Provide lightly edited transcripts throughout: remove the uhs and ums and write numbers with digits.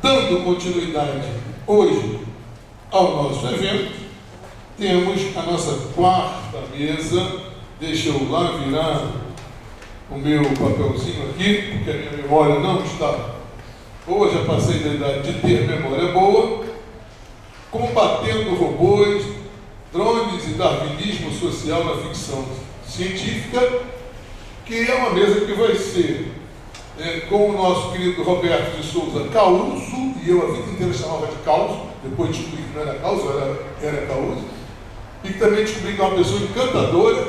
Dando continuidade hoje ao nosso evento, temos a nossa quarta mesa. Deixa eu lá virar o meu papelzinho aqui, porque a minha memória não está boa, já passei da idade de ter memória boa. Combatendo robôs, drones e darwinismo social na ficção científica, que é uma mesa que vai ser com o nosso querido Roberto de Souza Causo, e eu a vida inteira chamava de Causo, depois descobri que não era Causo, era Causo, e também descobri que é uma pessoa encantadora,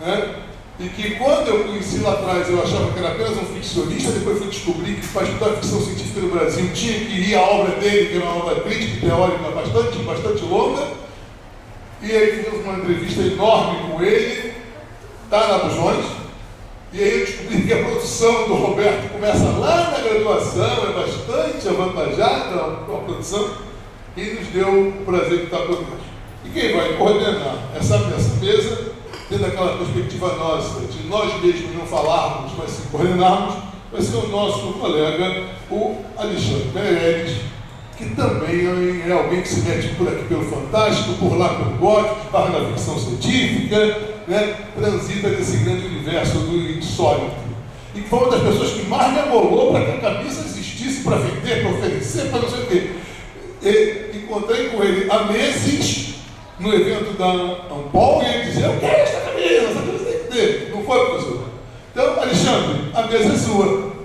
né? E que quando eu conheci lá atrás eu achava que era apenas um ficcionista, depois fui descobrir que para estudar ficção científica no Brasil tinha que ir à obra dele, que era uma obra crítica e teórica bastante longa, e aí fizemos uma entrevista enorme com ele, está na Bujões, e aí eu descobri que a produção do Roberto começa lá na graduação, é bastante avantajada a produção, e nos deu o prazer de estar conosco. E quem vai coordenar essa mesa, tendo aquela perspectiva nossa, de nós mesmos não falarmos, mas sim coordenarmos, vai ser o nosso colega, o Alexandre Meirelles, que também é alguém que se mete por aqui pelo fantástico, por lá pelo gótico, barra na ficção científica, né? Transita nesse grande universo do insólito. E que foi uma das pessoas que mais me amolou para que a camisa existisse, para vender, para oferecer, para não sei o quê. E encontrei com ele há meses, no evento da Ampol, e ele dizia: eu quero esta camisa tem que ter. Não foi, professor? Então, Alexandre, a mesa é sua.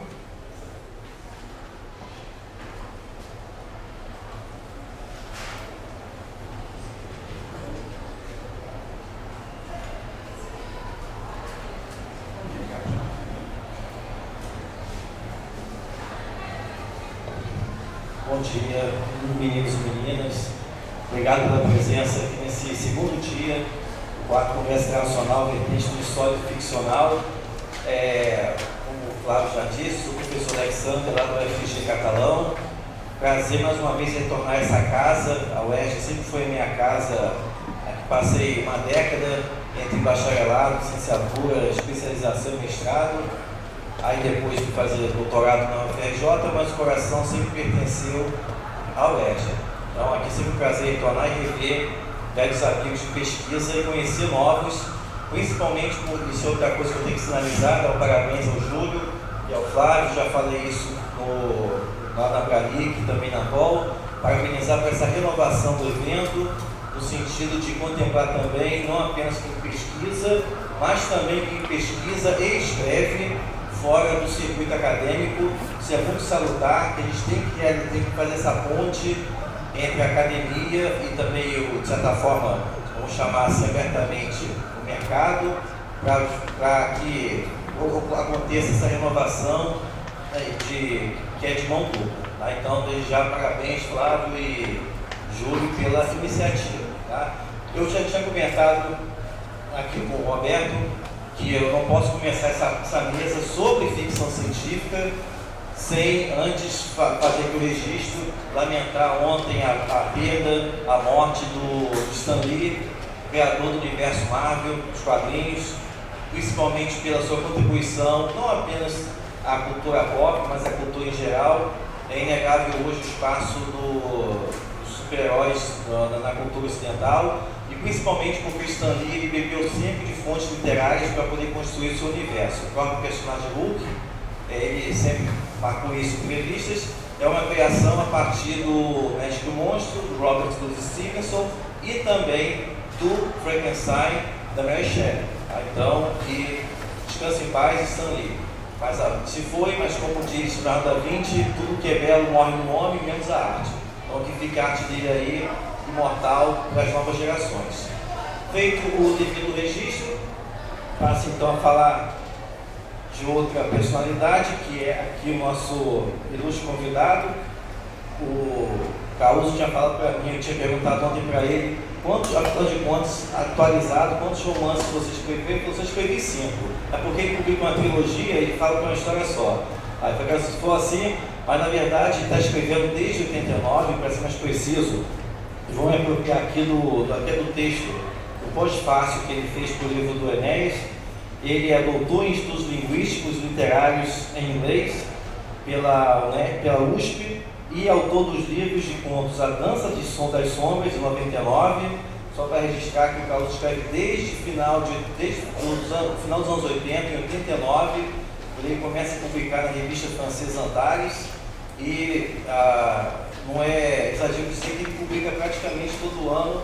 Bom dia, meninos e meninas. Obrigado pela presença aqui nesse segundo dia do quarto Congresso Internacional Vertente do Histórico Ficcional. Como o Flávio já disse, sou o professor Alexandre, lá do UFG Catalão. Prazer mais uma vez retornar a essa casa. A UERJ sempre foi a minha casa. Aqui passei uma década entre bacharelado, licenciatura, especialização e mestrado. Aí depois de fazer doutorado na UFRJ, mas o coração sempre pertenceu à UERJ. Então aqui sempre um prazer retornar e rever velhos amigos de pesquisa e conhecer novos, principalmente por isso é outra coisa que eu tenho que sinalizar, dar parabéns ao Júlio e ao Flávio, já falei isso lá na Bralic, também na BOL, parabenizar por essa renovação do evento, no sentido de contemplar também, não apenas quem pesquisa, mas também quem pesquisa e escreve fora do circuito acadêmico. Isso é muito salutar, que a gente tem que fazer essa ponte entre a academia e também, de certa forma, vamos chamar assim abertamente, o mercado, para que aconteça essa renovação, né, que é de mão dupla. Tá? Então, desde já, parabéns, Flávio e Júlio, pela iniciativa. Tá? Eu já tinha comentado aqui com o Roberto que eu não posso começar essa mesa sobre ficção científica sem antes fazer aqui o registro, lamentar ontem a perda, a morte do Stan Lee, criador do universo Marvel, dos quadrinhos, principalmente pela sua contribuição, não apenas à cultura pop, mas à cultura em geral. É inegável hoje o espaço dos super-heróis na cultura ocidental, e principalmente porque o Stan Lee ele bebeu sempre de fontes literárias para poder construir o seu universo. O próprio personagem Hulk, ele sempre marcou isso em revistas, é uma criação a partir do Médico Monstro, do Robert Louis Stevenson, e também do Frankenstein, da Mary Shelley. Tá? Então, que descanse em paz, Stan Lee. Mas se foi, mas como diz Leonardo da Vinci, tudo que é belo morre no nome, menos a arte. Então, que fique a arte dele aí, imortal, para as novas gerações. Feito o devido registro, passo então a falar de outra personalidade, que é aqui o nosso ilustre convidado. O Causo tinha falado para mim, eu tinha perguntado ontem para ele, afinal de contas, atualizado, quantos romances você escreveu? Ele falou: eu escrevi 5. É porque ele publica uma trilogia e ele fala com uma história só. Aí foi se for assim, mas na verdade ele está escrevendo desde 89, para ser mais preciso. Vou me apropriar aqui até do texto, o pós-fácil que ele fez para o livro do Enéas. Ele é doutor em estudos linguísticos e literários em inglês pela USP, e autor dos livros de contos A Dança das Sombras, de 99, só para registrar que o Carlos escreve desde o final dos anos 80, em 89, ele começa a publicar na revista francesa Antares, e não é exagero dizer que ele publica praticamente todo ano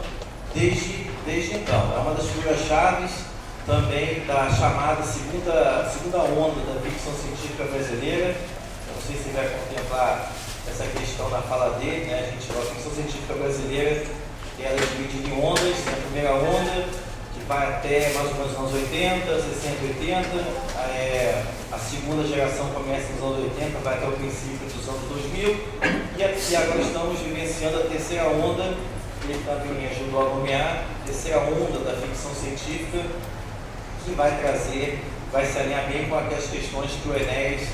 desde então. É uma das figuras-chave também da chamada segunda onda da ficção científica brasileira. Eu não sei se vai contemplar essa questão na fala dele, né? A ficção científica brasileira, ela é dividida em ondas, né? A primeira onda, que vai até mais ou menos nos anos 80, 60, 80, a segunda geração começa nos anos 80, vai até o princípio dos anos 2000, e agora estamos vivenciando a terceira onda, que ele também me ajudou a nomear, a terceira onda da ficção científica, que vai se alinhar bem com aquelas questões que o Enéas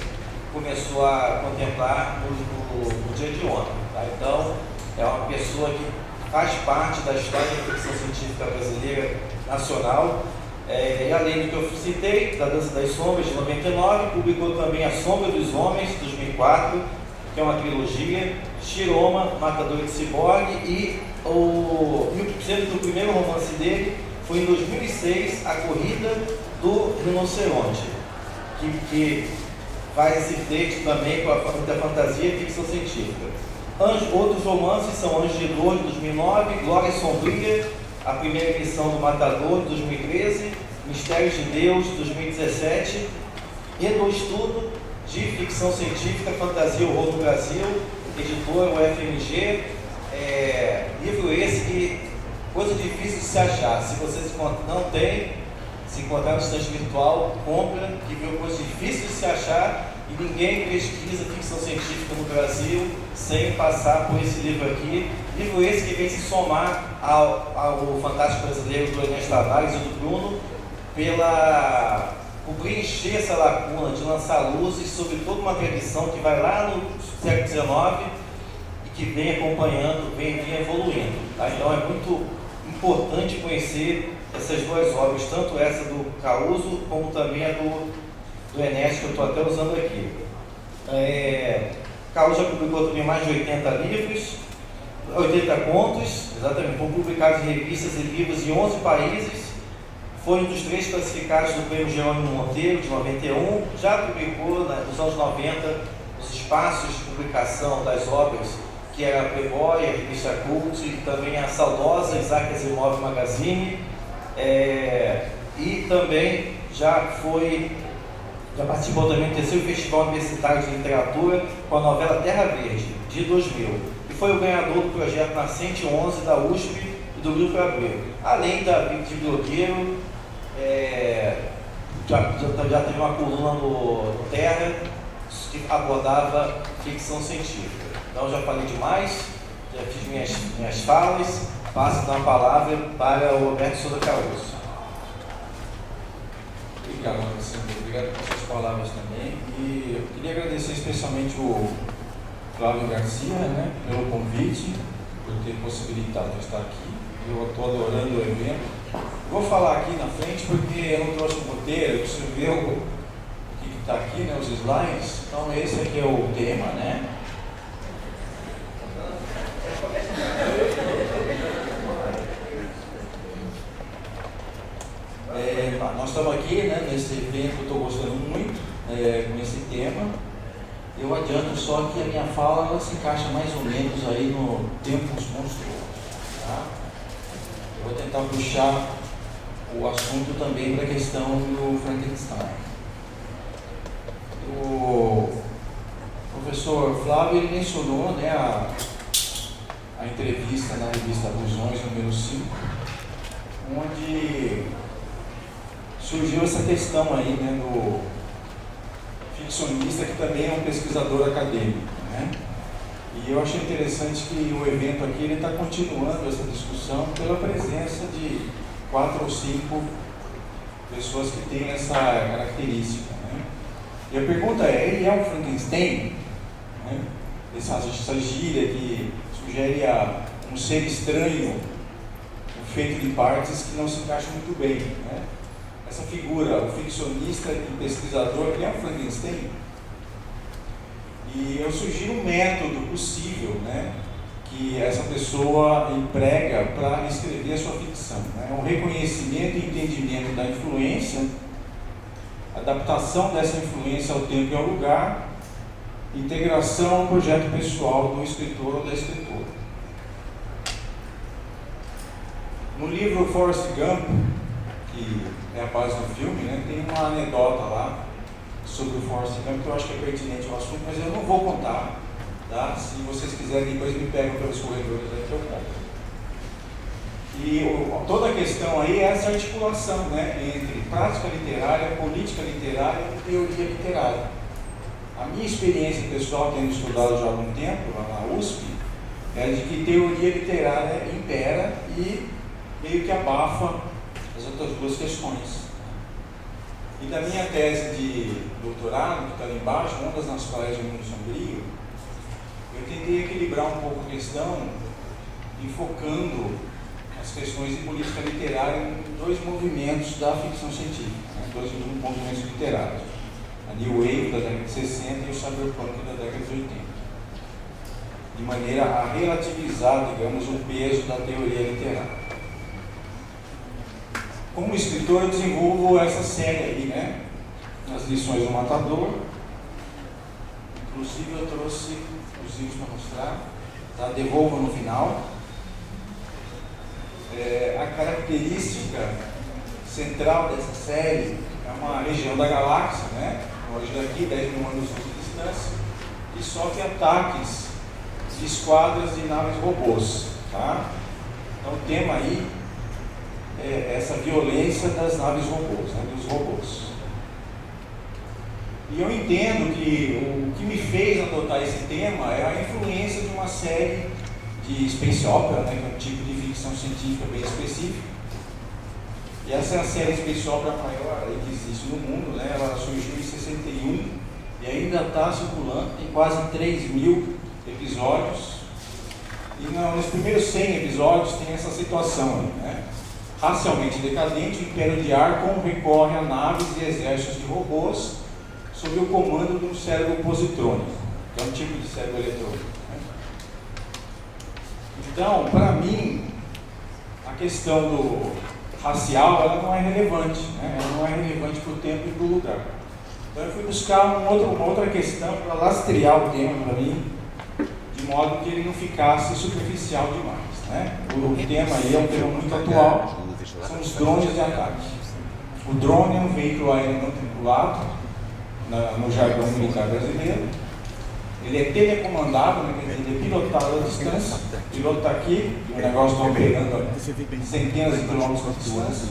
começou a contemplar no dia de ontem. Tá? Então, é uma pessoa que faz parte da história da ficção científica brasileira nacional. E além do que eu citei, da Dança das Sombras, de 99, publicou também A Sombra dos Homens, de 2004, que é uma trilogia, Shiroma, Matador de Ciborgue, e sendo que o primeiro romance dele foi em 2006, A Corrida do Rinoceronte, que faz esse flerte também com a fantasia e ficção científica. Outros romances são Anjos de Dor, de 2009, Glória Sombria, A Primeira Missão do Matador, de 2013, Mistérios de Deus, de 2017, e do estudo de ficção científica, fantasia e horror no Brasil, editora UFMG, livro esse que coisa difícil de se achar. Se vocês não têm, se encontrar no estante virtual, compra, que viu coisa difícil de se achar, e ninguém pesquisa ficção científica no Brasil sem passar por esse livro aqui. Livro esse que vem se somar ao Fantástico Brasileiro do Enéas Tavares e do Bruno, por preencher essa lacuna de lançar luzes sobre toda uma tradição que vai lá no século XIX e que vem acompanhando, vem evoluindo. Tá? Então é muito importante conhecer essas duas obras, tanto essa do Caruso como também a do Enéas, que eu estou até usando aqui. Caruso já publicou também mais de 80 livros, 80 contos, exatamente, foram publicados em revistas e livros em 11 países. Foi um dos 3 classificados do Prêmio Jerônimo Monteiro, de 91. Já publicou, nos anos 90, os espaços de publicação das obras, que era a Playboy, a revista Cult, e também a saudosa Isaac Asimov Magazine. E também já participou também do terceiro Festival Universitário de Literatura com a novela Terra Verde, de 2000. E foi o ganhador do projeto Nascente 11 da USP e do Grupo Abreu. Além de blogueiro, já teve uma coluna no Terra que abordava ficção científica. Então já falei demais, já fiz minhas falas, passo então a palavra para o Roberto Souza Caruso. Obrigado, Alexandre. Obrigado por suas palavras também. E eu queria agradecer especialmente o Flávio Garcia, né, pelo convite, por ter possibilitado de estar aqui. Eu estou adorando o evento. Vou falar aqui na frente porque eu não trouxe um roteiro, eu preciso ver o que está aqui, né, os slides. Então esse aqui é o tema, né? Nós estamos aqui, né, nesse evento, eu estou gostando muito com esse tema. Eu adianto só que a minha fala ela se encaixa mais ou menos aí no Tempos Monstruosos. Tá? Eu vou tentar puxar o assunto também para a questão do Frankenstein. O professor Flávio ele mencionou, né, a entrevista na revista Alusões, número 5, onde surgiu essa questão aí, né, do ficcionista que também é um pesquisador acadêmico, né? E eu achei interessante que o evento aqui ele está continuando essa discussão pela presença de 4 ou 5 pessoas que têm essa característica, né? E a pergunta é, ele é um Frankenstein? Né? Essa gíria que sugere um ser estranho, feito de partes que não se encaixam muito bem, né? Essa figura, o ficcionista e pesquisador, ele é um Frankenstein? E eu sugiro um método possível, né, que essa pessoa emprega para escrever a sua ficção. Né? O reconhecimento e entendimento da influência, adaptação dessa influência ao tempo e ao lugar, integração ao projeto pessoal do escritor ou da escritora. No livro Forrest Gump, que é a base do filme, né, tem uma anedota lá sobre o Forrest Gump que eu acho que é pertinente ao assunto, mas eu não vou contar, tá? Se vocês quiserem, depois me pegam pelos corredores aí que eu conto. E toda a questão aí é essa articulação, né, entre prática literária, política literária e teoria literária. A minha experiência pessoal, tendo estudado já há algum tempo lá na USP, é de que teoria literária impera e meio que abafa as outras duas questões. E da minha tese de doutorado, que está ali embaixo, Ondas nas Praias do Mundo Sombrio, eu tentei equilibrar um pouco a questão, enfocando as questões de política literária em dois movimentos da ficção científica, né? Dois movimentos literários. A New Wave da década de 60 e o Cyberpunk da década de 80. De maneira a relativizar, digamos, o peso da teoria literária. Como escritor, eu desenvolvo essa série aí, né? As lições do matador. Inclusive, eu trouxe os livros para mostrar. Tá? Devolva no final. A característica central dessa série é uma região da galáxia, né? Hoje daqui, 10 mil anos de distância, que sofre ataques de esquadras de naves robôs. Tá? Então, o tema aí é essa violência das naves robôs, né, dos robôs. E eu entendo que o que me fez adotar esse tema é a influência de uma série de space opera, né, que é um tipo de ficção científica bem específico. E essa é a série space opera maior aí que existe no mundo, né, ela surgiu em 61 e ainda está circulando, tem quase 3.000 episódios. E nos primeiros 100 episódios tem essa situação aí, né? Racialmente decadente, o Império de Archon recorre a naves e exércitos de robôs sob o comando de um cérebro positrônico, que é um tipo de cérebro eletrônico. Né? Então, para mim, a questão do racial ela não é relevante, né? Ela não é relevante para o tempo e para o lugar. Então, eu fui buscar uma outra questão para lastrear o tema para mim, de modo que ele não ficasse superficial demais. Né? O tema aí é um tema muito atual. São os drones de ataque. O drone é um veículo aéreo não tripulado, no jargão militar brasileiro. Ele é telecomandado, né? Ele é pilotado à distância. O piloto está aqui, o negócio está operando a centenas de quilômetros de distância.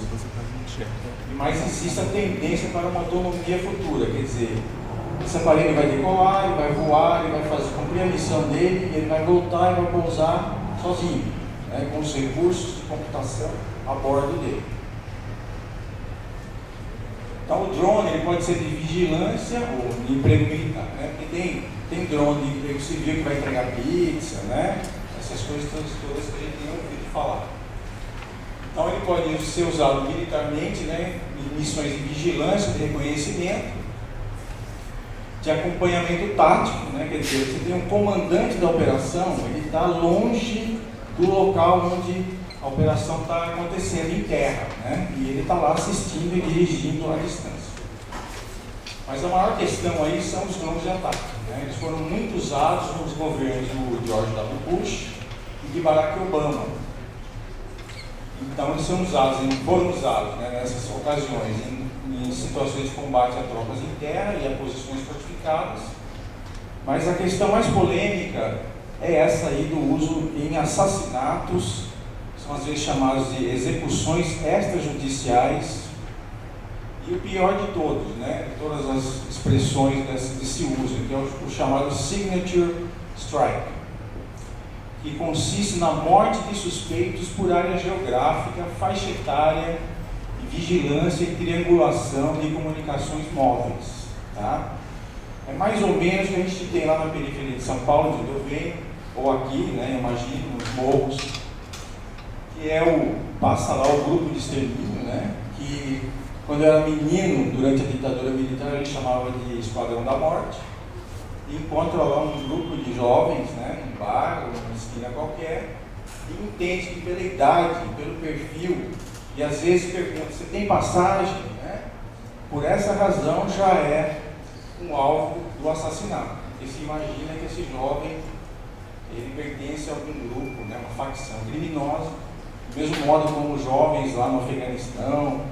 Mas existe a tendência para uma autonomia futura, quer dizer, esse aparelho vai decolar, ele vai voar, ele vai cumprir a missão dele, ele vai voltar e vai pousar sozinho, né? Com os recursos de computação a bordo dele. Então o drone ele pode ser de vigilância ou de emprego militar, né? Porque tem drone de emprego civil que vai entregar pizza, né? Essas coisas todas que a gente tem ouvido falar. Então ele pode ser usado militarmente, né? Em missões de vigilância, de reconhecimento, de acompanhamento tático, né? Quer dizer, você tem um comandante da operação, ele está longe do local onde a operação está acontecendo em terra, né? E ele está lá assistindo e dirigindo à distância. Mas a maior questão aí são os drones de ataque, né? Eles foram muito usados nos governos do George W. Bush e de Barack Obama. Então eles foram usados, né, nessas ocasiões em situações de combate a tropas em terra e a posições fortificadas. Mas a questão mais polêmica é essa aí do uso em assassinatos, são às vezes chamados de execuções extrajudiciais, e o pior de todos, né, de todas as expressões desse uso, que é o chamado signature strike, que consiste na morte de suspeitos por área geográfica, faixa etária, vigilância e triangulação de comunicações móveis. Tá? É mais ou menos o que a gente tem lá na periferia de São Paulo, onde eu venho, ou aqui, né, imagino, nos morros, que passa lá o grupo de extermínio, né, que quando eu era menino, durante a ditadura militar, ele chamava de Esquadrão da Morte, e encontra lá um grupo de jovens, né, num bar ou numa esquina qualquer, e entende que pela idade, pelo perfil, e às vezes pergunta, você tem passagem? Né? Por essa razão já é um alvo do assassinato. Porque se imagina que esse jovem, ele pertence a algum grupo, né, uma facção criminosa, do mesmo modo como os jovens lá no Afeganistão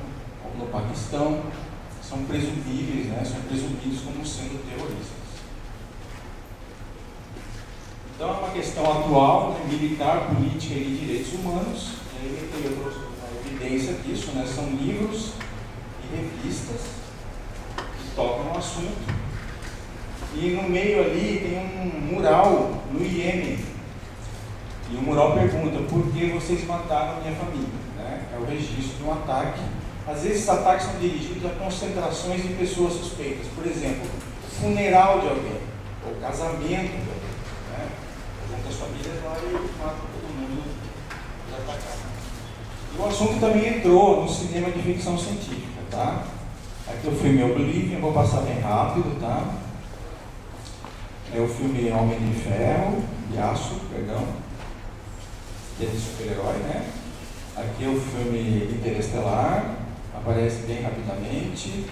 ou no Paquistão são presumíveis, né, são presumidos como sendo terroristas. Então é uma questão atual, né, militar, política e de direitos humanos. E aí eu trouxe uma evidência disso, né, são livros e revistas que tocam no assunto. E no meio ali tem um mural no Iêmen. E o mural pergunta, por que vocês mataram a minha família? Né? É o registro de um ataque. Às vezes esses ataques são dirigidos a concentrações de pessoas suspeitas. Por exemplo, funeral de alguém, ou casamento de alguém. Né? Junta as famílias lá e mata todo mundo dos atacados. E o assunto também entrou no cinema de ficção científica. Tá? Aqui é o filme Oblivion, eu vou passar bem rápido. Tá? É o filme Homem de Ferro, de Aço, perdão, que é de super-herói, né? Aqui é o filme Interestelar, aparece bem rapidamente.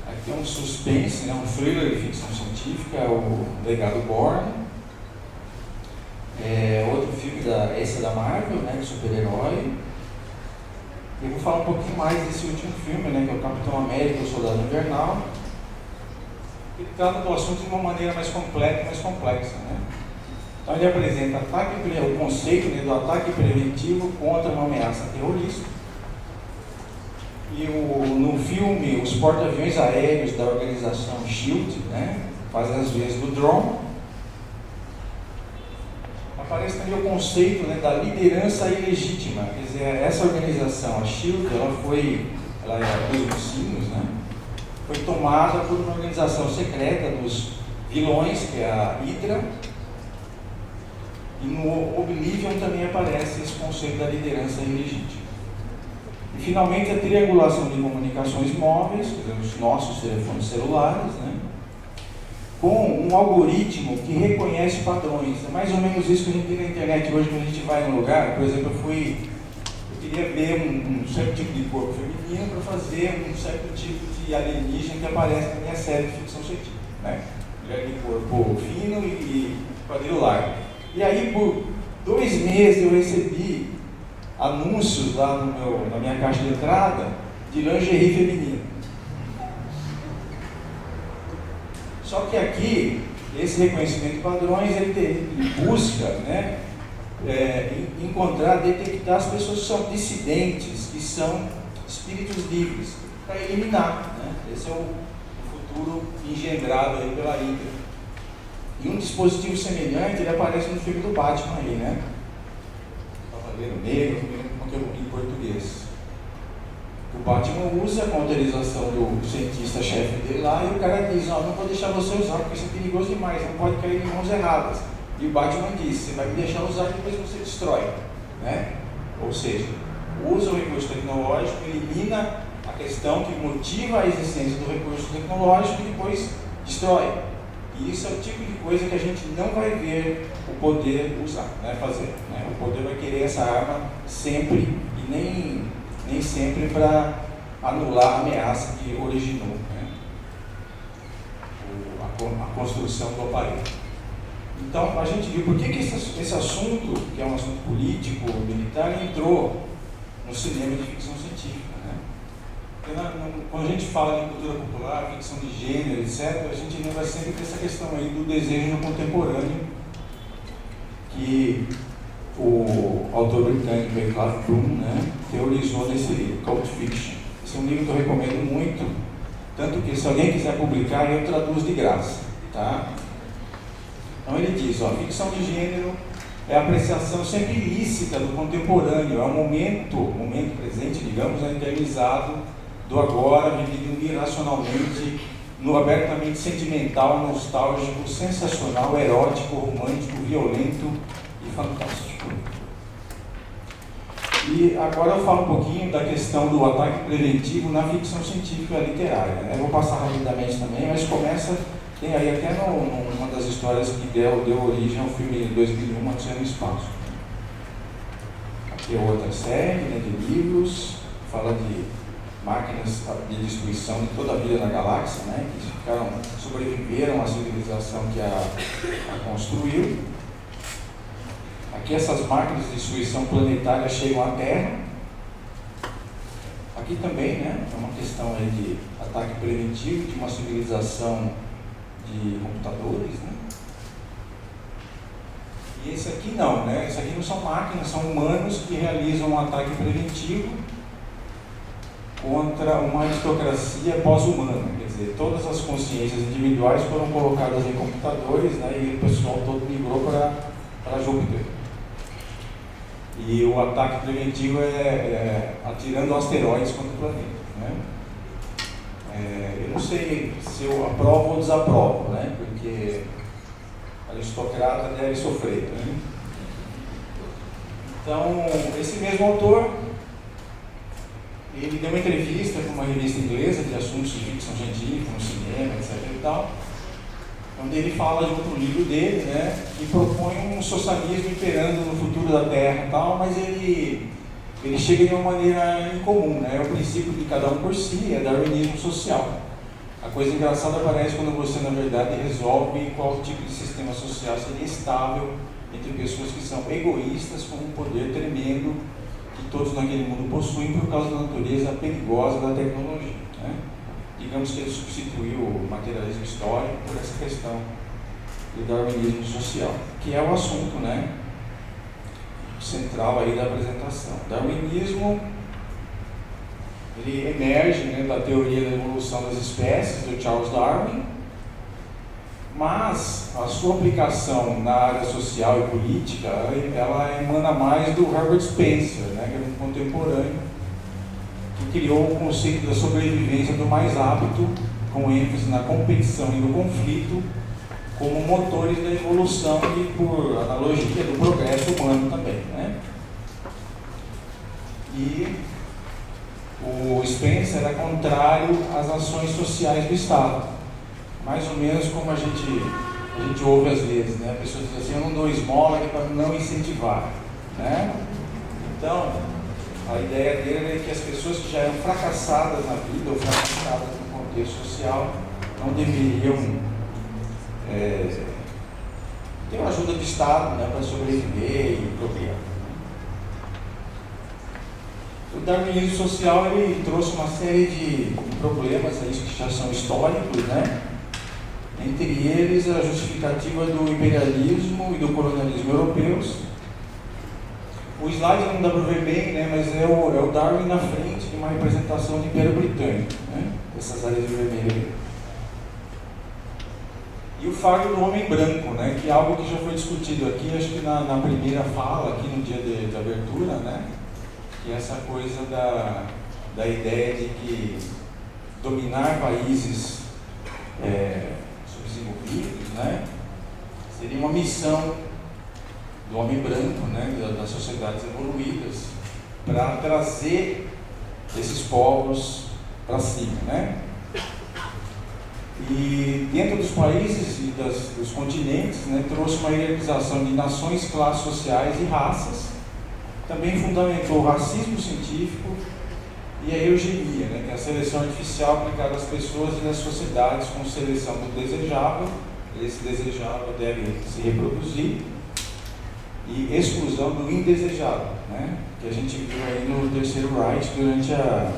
Aqui é um suspense, né? Um thriller de ficção científica, é o Legado Bourne. É outro filme, esse é da Marvel, né? De super-herói. Eu vou falar um pouquinho mais desse último filme, né? Que é o Capitão América, o Soldado Invernal. Ele trata do assunto de uma maneira mais completa e mais complexa. Né? Então ele apresenta o conceito, né, do ataque preventivo contra uma ameaça terrorista. E no filme, os porta-aviões aéreos da organização SHIELD, né, fazem as vezes do drone. Aparece também o conceito, né, da liderança ilegítima. Quer dizer, essa organização, a SHIELD, ela é dos mocinhos, né? Foi tomada por uma organização secreta dos vilões, que é a Hydra. E no Oblivion também aparece esse conceito da liderança ilegítima. E finalmente a triangulação de comunicações móveis, quer dizer, os nossos telefones celulares, né, com um algoritmo que reconhece padrões. É mais ou menos isso que a gente tem na internet hoje, quando a gente vai num lugar. Por exemplo, eu queria ver um certo tipo de corpo feminino para fazer um certo tipo de alienígena que aparece na minha série de ficção científica, né? Mulher de corpo fino e quadril largo. E aí, por 2 meses, eu recebi anúncios lá na minha caixa de entrada de lingerie feminino. Só que aqui, esse reconhecimento de padrões, ele busca, né, detectar as pessoas que são dissidentes, que são espíritos livres, para eliminar. Né? Esse é o futuro engendrado aí pela Hydra. E um dispositivo semelhante, ele aparece no filme do Batman aí, né? Cavaleiro Negro, em português. O Batman usa com autorização do cientista-chefe dele lá, e o cara diz, não vou deixar você usar, porque isso é perigoso demais, não pode cair em mãos erradas. E o Batman diz, você vai me deixar usar e depois você destrói. Né? Ou seja, usa o recurso tecnológico, elimina a questão que motiva a existência do recurso tecnológico e depois destrói. E isso é o tipo de coisa que a gente não vai ver o poder usar, né, fazer. Né? O poder vai querer essa arma sempre e nem sempre para anular a ameaça que originou, né, a construção do aparelho. Então, a gente viu por que esse assunto, que é um assunto político, militar, entrou no cinema de ficção científica. Né? Porque quando a gente fala de cultura popular, ficção de gênero, etc., a gente lembra sempre dessa questão aí do desejo no contemporâneo, que o autor britânico Clive Bloom, né, teorizou nesse livro, Cult Fiction. Esse é um livro que eu recomendo muito, tanto que se alguém quiser publicar, eu traduzo de graça. Tá? Então ele diz, ficção de gênero é a apreciação sempre ilícita do contemporâneo, é um momento presente, digamos, eternizado do agora, vivido irracionalmente, no abertamente sentimental, nostálgico, sensacional, erótico, romântico, violento e fantástico. E agora eu falo um pouquinho da questão do ataque preventivo na ficção científica literária. Né? Eu vou passar rapidamente também, mas começa Tem aí até uma das histórias que deu origem ao filme 2001, Odisseia no Espaço. Aqui é outra série, né, de livros, fala de máquinas de destruição de toda a vida na galáxia, né, que sobreviveram à civilização que a construiu. Aqui essas máquinas de destruição planetária chegam à Terra. Aqui também, né, é uma questão aí de ataque preventivo de uma civilização de computadores, né? E esse aqui não, né? Esse aqui não são máquinas, são humanos que realizam um ataque preventivo contra uma aristocracia pós-humana. Quer dizer, todas as consciências individuais foram colocadas em computadores, né? E o pessoal todo migrou para Júpiter. E o ataque preventivo é atirando asteroides contra o planeta, né? Eu não sei se eu aprovo ou desaprovo, né? Porque aristocrata deve sofrer, né? Então, esse mesmo autor, ele deu uma entrevista para uma revista inglesa de assuntos de ficção científica, no cinema, etc. e tal, onde ele fala de outro livro dele, né? Que propõe um socialismo imperando no futuro da Terra e tal, mas ele chega de uma maneira incomum, né? É o princípio de cada um por si, é darwinismo social. A coisa engraçada aparece quando você, na verdade, resolve qual tipo de sistema social seria estável entre pessoas que são egoístas com um poder tremendo que todos naquele mundo possuem por causa da natureza perigosa da tecnologia, né? Digamos que ele substituiu o materialismo histórico por essa questão do darwinismo social, que é o assunto, né, central aí da apresentação. Darwinismo, ele emerge, né, da teoria da evolução das espécies do Charles Darwin, mas a sua aplicação na área social e política, ela emana mais do Herbert Spencer, né, que é um contemporâneo, que criou o conceito da sobrevivência do mais apto, com ênfase na competição e no conflito, como motores da evolução e, por analogia, do progresso humano também, né? E o Spencer é contrário às ações sociais do Estado, mais ou menos como a gente ouve às vezes, né? A pessoa diz assim: eu não dou esmola que é para não incentivar, né? Então, a ideia dele é que as pessoas que já eram fracassadas na vida ou fracassadas no contexto social não deveriam ter uma ajuda do Estado, né, para sobreviver e procriar. O darwinismo social, ele trouxe uma série de problemas aí que já são históricos, né? Entre eles a justificativa do imperialismo e do colonialismo europeus. O slide não dá para ver bem, né, mas é o Darwin na frente de uma representação do Império Britânico, né? Essas áreas de vermelho. E o fardo do homem branco, né, que é algo que já foi discutido aqui, acho que na primeira fala, aqui no dia de abertura, né, que é essa coisa da ideia de que dominar países subdesenvolvidos, né, seria uma missão do homem branco, né, das sociedades evoluídas, para trazer esses povos para cima, né? E dentro dos países e dos continentes, né, trouxe uma hierarquização de nações, classes sociais e raças. Também fundamentou o racismo científico e a eugenia, né, que é a seleção artificial aplicada às pessoas e às sociedades com seleção do desejável. Esse desejável deve se reproduzir. E exclusão do indesejável, né, que a gente viu aí no Terceiro Reich durante a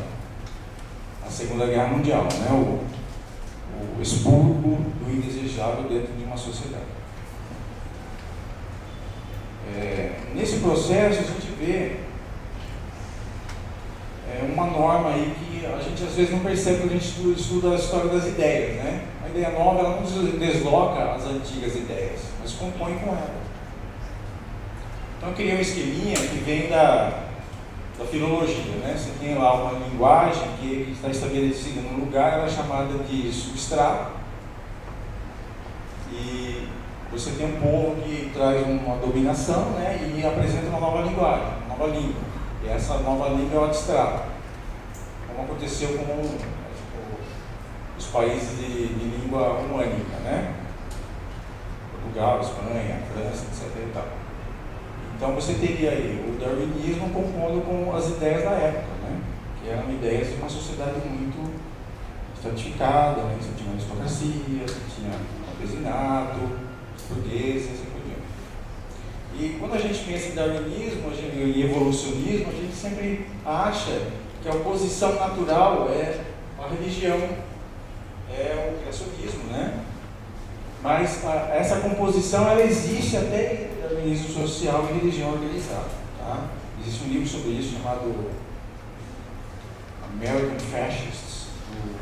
Segunda Guerra Mundial, né, o expurgo do indesejável dentro de uma sociedade. Nesse processo a gente vê uma norma aí que a gente às vezes não percebe quando a gente estuda a história das ideias, né? A ideia nova, ela não desloca as antigas ideias, mas compõe com ela. Então eu queria um esqueminha que vem da filologia, né? Você tem lá uma linguagem que está estabelecida num lugar, ela é chamada de substrato, e você tem um povo que traz uma dominação, né, e apresenta uma nova linguagem, uma nova língua, e essa nova língua é o abstrato, como aconteceu com os países de língua românica, né? Portugal, Espanha, França, etc. E tal. Então você teria aí o darwinismo compondo com as ideias da época, né? Que eram ideias de uma sociedade muito estratificada, né? Você tinha aristocracia, você tinha campesinato, burgueses e por diante. E quando a gente pensa em darwinismo e evolucionismo, a gente sempre acha que a oposição natural é a religião, é o criacionismo, né? Mas essa composição ela existe até em darwinismo social e religião organizada. Tá? Existe um livro sobre isso chamado American Fascists, do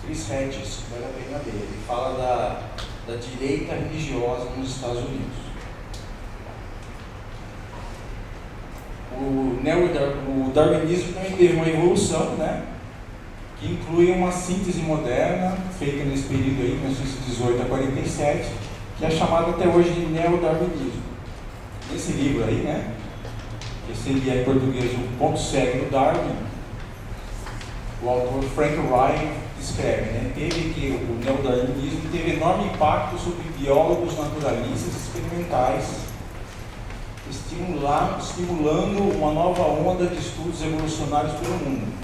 Chris Hedges, que vale a pena ler. Ele fala da direita religiosa nos Estados Unidos. O darwinismo também teve uma evolução, né? Que inclui uma síntese moderna, feita nesse período aí, 1918 a 47, que é chamada até hoje de neodarwinismo. Nesse livro aí, né, que seria em português o ponto cego do Darwin, o autor Frank Ryan escreve, né, teve que o neodarwinismo teve enorme impacto sobre biólogos naturalistas experimentais, estimulando uma nova onda de estudos evolucionários pelo mundo.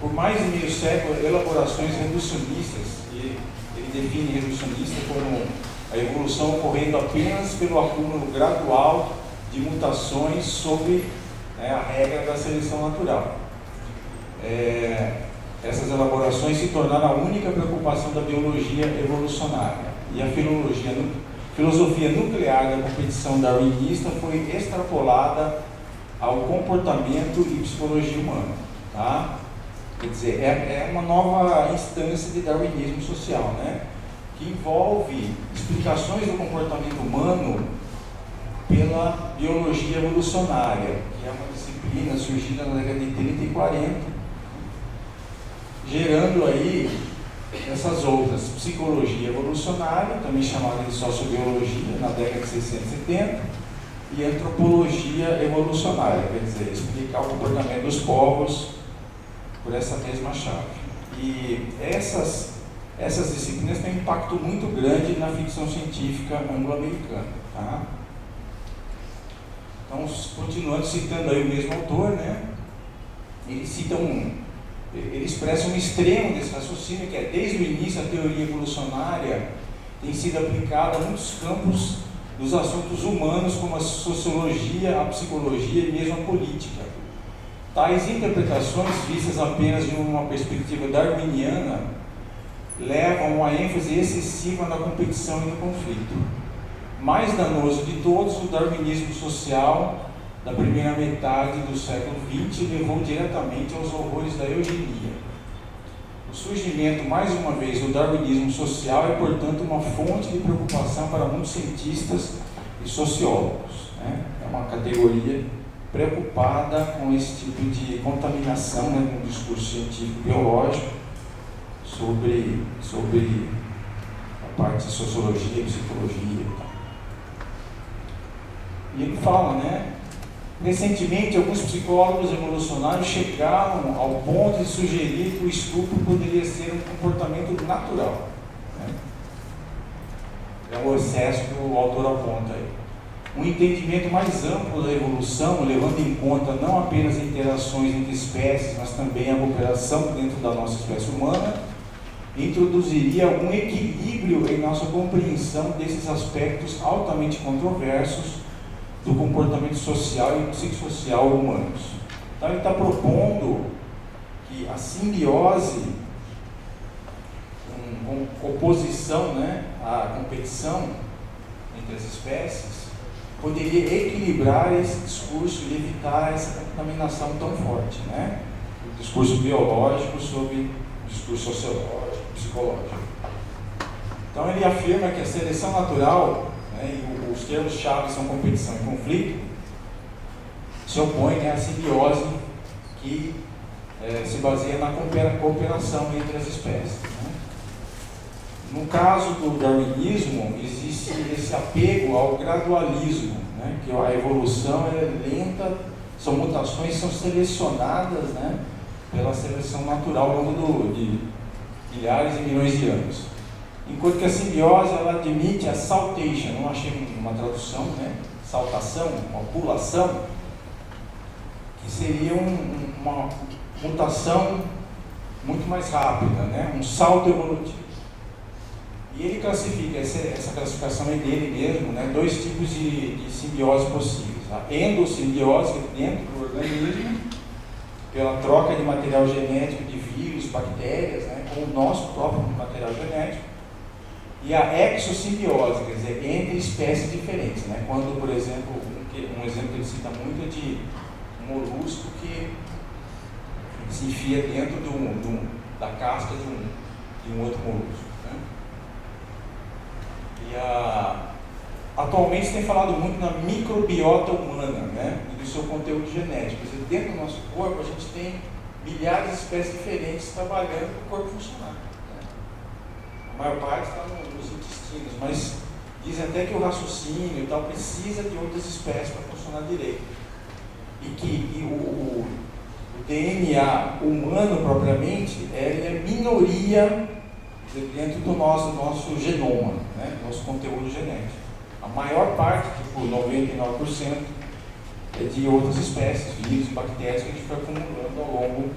Por mais de meio século, elaborações reducionistas, e ele define reducionista como a evolução ocorrendo apenas pelo acúmulo gradual de mutações sob a regra da seleção natural. Essas elaborações se tornaram a única preocupação da biologia evolucionária, e a filosofia nuclear da competição darwinista foi extrapolada ao comportamento e psicologia humana. Tá? Quer dizer, é uma nova instância de darwinismo social, né? Que envolve explicações do comportamento humano pela biologia evolucionária, que é uma disciplina surgida na década de 30 e 40, gerando aí essas outras, psicologia evolucionária, também chamada de sociobiologia, na década de 60 e 70, e antropologia evolucionária, quer dizer, explicar o comportamento dos povos por essa mesma chave. E essas disciplinas têm um impacto muito grande na ficção científica anglo-americana. Tá? Então, continuando citando aí o mesmo autor, né? Ele expressa um extremo desse raciocínio, que é desde o início a teoria evolucionária tem sido aplicada a muitos campos dos assuntos humanos, como a sociologia, a psicologia e mesmo a política. Tais interpretações, vistas apenas de uma perspectiva darwiniana, levam a uma ênfase excessiva na competição e no conflito. Mais danoso de todos, o darwinismo social da primeira metade do século XX levou diretamente aos horrores da eugenia. O surgimento, mais uma vez, do darwinismo social é, portanto, uma fonte de preocupação para muitos cientistas e sociólogos. Né? É uma categoria preocupada com esse tipo de contaminação, né, com o discurso científico biológico sobre a parte de sociologia e psicologia e tal. E ele fala, né, recentemente alguns psicólogos evolucionários chegaram ao ponto de sugerir que o estupro poderia ser um comportamento natural. Né? É o excesso que o autor aponta aí. Um entendimento mais amplo da evolução, levando em conta não apenas interações entre espécies, mas também a cooperação dentro da nossa espécie humana, introduziria um equilíbrio em nossa compreensão desses aspectos altamente controversos do comportamento social e psicossocial humanos. Então ele está propondo que a simbiose, com oposição, né, à competição entre as espécies, poderia equilibrar esse discurso e evitar essa contaminação tão forte, né? O discurso biológico sobre o discurso sociológico, psicológico. Então ele afirma que a seleção natural, né, e os termos-chave são competição e conflito, se opõe, né, à simbiose que se baseia na cooperação entre as espécies. Né? No caso do darwinismo, existe esse apego ao gradualismo, né? Que a evolução é lenta, são mutações que são selecionadas, né? pela seleção natural ao longo de milhares e milhões de anos. Enquanto que a simbiose, ela admite a saltation, não achei uma tradução, né? Saltação, uma pulação, que seria uma mutação muito mais rápida, né? Um salto evolutivo. E ele classifica, essa classificação é dele mesmo, né? Dois tipos de simbiose possíveis. A endossimbiose, dentro do organismo, pela troca de material genético de vírus, bactérias, né? Com o nosso próprio material genético. E a exossimbiose, quer dizer, entre espécies diferentes, né? Quando, por exemplo, um exemplo que ele cita muito é de um molusco que se enfia dentro da casca de um outro molusco, né? E atualmente se tem falado muito na microbiota humana, né? E do seu conteúdo genético. Quer dizer, dentro do nosso corpo a gente tem milhares de espécies diferentes trabalhando para o corpo funcionar. A maior parte está nos intestinos, mas dizem até que o raciocínio e tal precisa de outras espécies para funcionar direito. E que o DNA humano propriamente, ele é minoria dentro do nosso genoma, né? Nosso conteúdo genético. A maior parte, tipo 99%, é de outras espécies, vírus e bactérias que a gente foi acumulando ao longo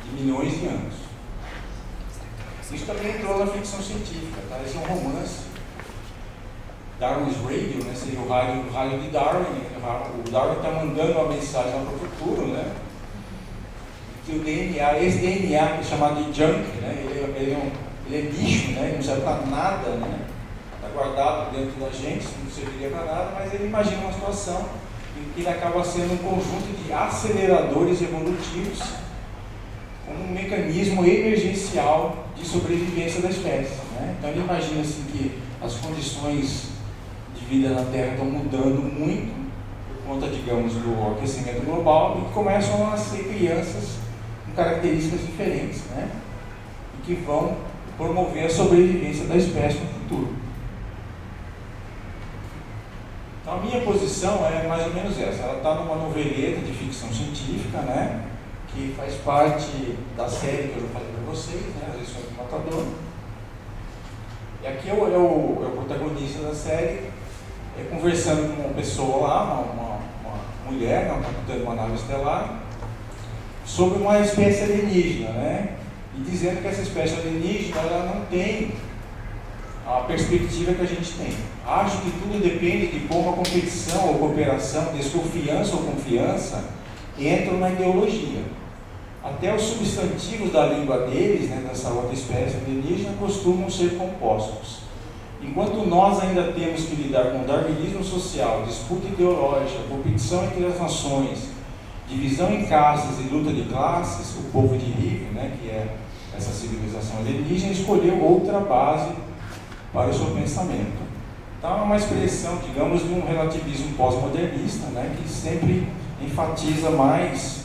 de milhões de anos. Isso também entrou na ficção científica, tá? Esse é um romance, Darwin's Radio, né? Seria o rádio de Darwin. O Darwin está mandando uma mensagem lá para o futuro, né? Que o DNA, esse DNA que é chamado de junk, né? Ele é lixo, né? Ele não serve para nada, né? Está guardado dentro da gente, não serviria para nada, mas ele imagina uma situação em que ele acaba sendo um conjunto de aceleradores evolutivos como um mecanismo emergencial de sobrevivência da espécie, né? Então ele imagina assim que as condições de vida na Terra estão mudando muito por conta, digamos, do aquecimento global e começam a nascer crianças com características diferentes, né? E que vão promover a sobrevivência da espécie no futuro. Então a minha posição é mais ou menos essa. Ela está numa noveleta de ficção científica, né? Que faz parte da série que eu já falei para vocês, né? As lições do matador. E aqui é o protagonista da série, conversando com uma pessoa lá, uma mulher, capitã de uma nave estelar, sobre uma espécie alienígena, né? E dizendo que essa espécie alienígena ela não tem a perspectiva que a gente tem. Acho que tudo depende de como a competição ou cooperação, desconfiança ou confiança entram na ideologia. Até os substantivos da língua deles, né, dessa outra espécie alienígena, costumam ser compostos. Enquanto nós ainda temos que lidar com darwinismo social, disputa ideológica, competição entre as nações, divisão em castas e luta de classes, o povo de Rive, né, que é essa civilização alienígena, escolheu outra base para o seu pensamento. Então é uma expressão, digamos, de um relativismo pós-modernista, né, que sempre enfatiza mais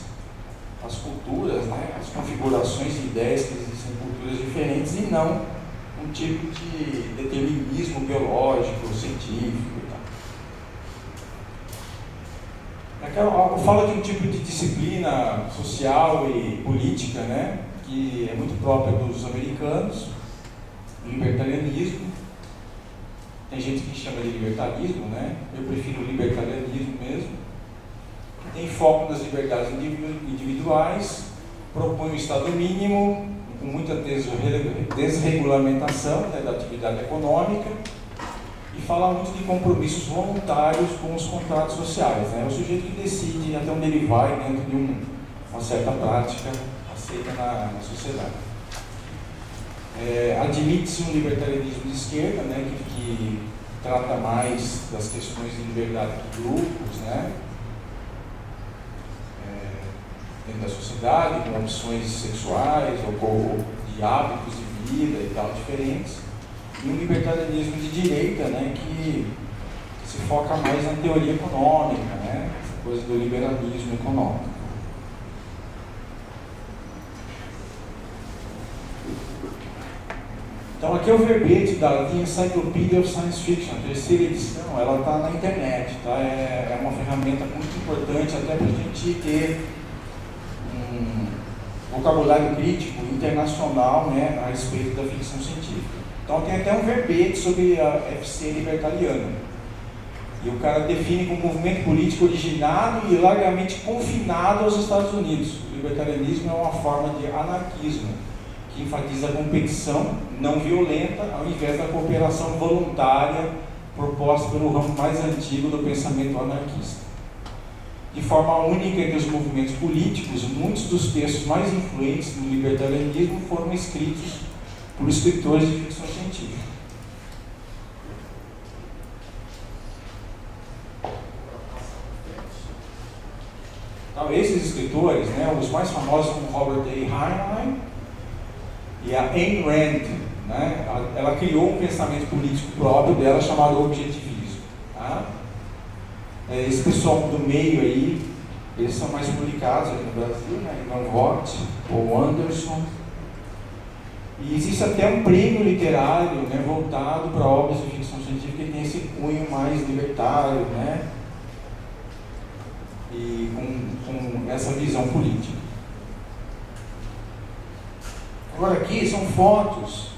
as culturas, né, as configurações de ideias que existem em culturas diferentes e não um tipo de determinismo biológico, científico e tal. Fala de um tipo de disciplina social e política, né, que é muito própria dos americanos, o libertarianismo. Tem gente que chama de libertarismo, né? Eu prefiro o libertarianismo mesmo. Tem foco nas liberdades individuais, propõe um Estado mínimo, com muita desregulamentação, né, da atividade econômica, e fala muito de compromissos voluntários com os contratos sociais, né? É o sujeito que decide até onde ele vai dentro de uma certa prática aceita na sociedade. Admite-se um libertarianismo de esquerda, né, que trata mais das questões de liberdade de grupos, né, dentro da sociedade, com opções sexuais ou de hábitos de vida e tal diferentes, e um libertarianismo de direita, né, que se foca mais na teoria econômica, né, essa coisa do liberalismo econômico. Então aqui é o verbete da Encyclopedia of Science Fiction, a terceira edição, ela está na internet, tá? É uma ferramenta muito importante até para a gente ter vocabulário crítico internacional, né, a respeito da ficção científica. Então tem até um verbete sobre a FC libertariana. E o cara define como movimento político originado e largamente confinado aos Estados Unidos. O libertarianismo é uma forma de anarquismo que enfatiza a competição não violenta ao invés da cooperação voluntária proposta pelo ramo mais antigo do pensamento anarquista. De forma única entre os movimentos políticos, muitos dos textos mais influentes do libertarianismo foram escritos por escritores de ficção científica. Então, esses escritores, né, os mais famosos são Robert A. Heinlein e a Ayn Rand, né, ela criou um pensamento político próprio dela chamado objetivismo. Tá? Esse pessoal do meio aí, eles são mais publicados aqui no Brasil, né, Ivan Vogt, Paul Anderson, e existe até um prêmio literário, né, voltado para obras de ficção científica que tem esse cunho mais libertário, né, e com essa visão política. Agora aqui são fotos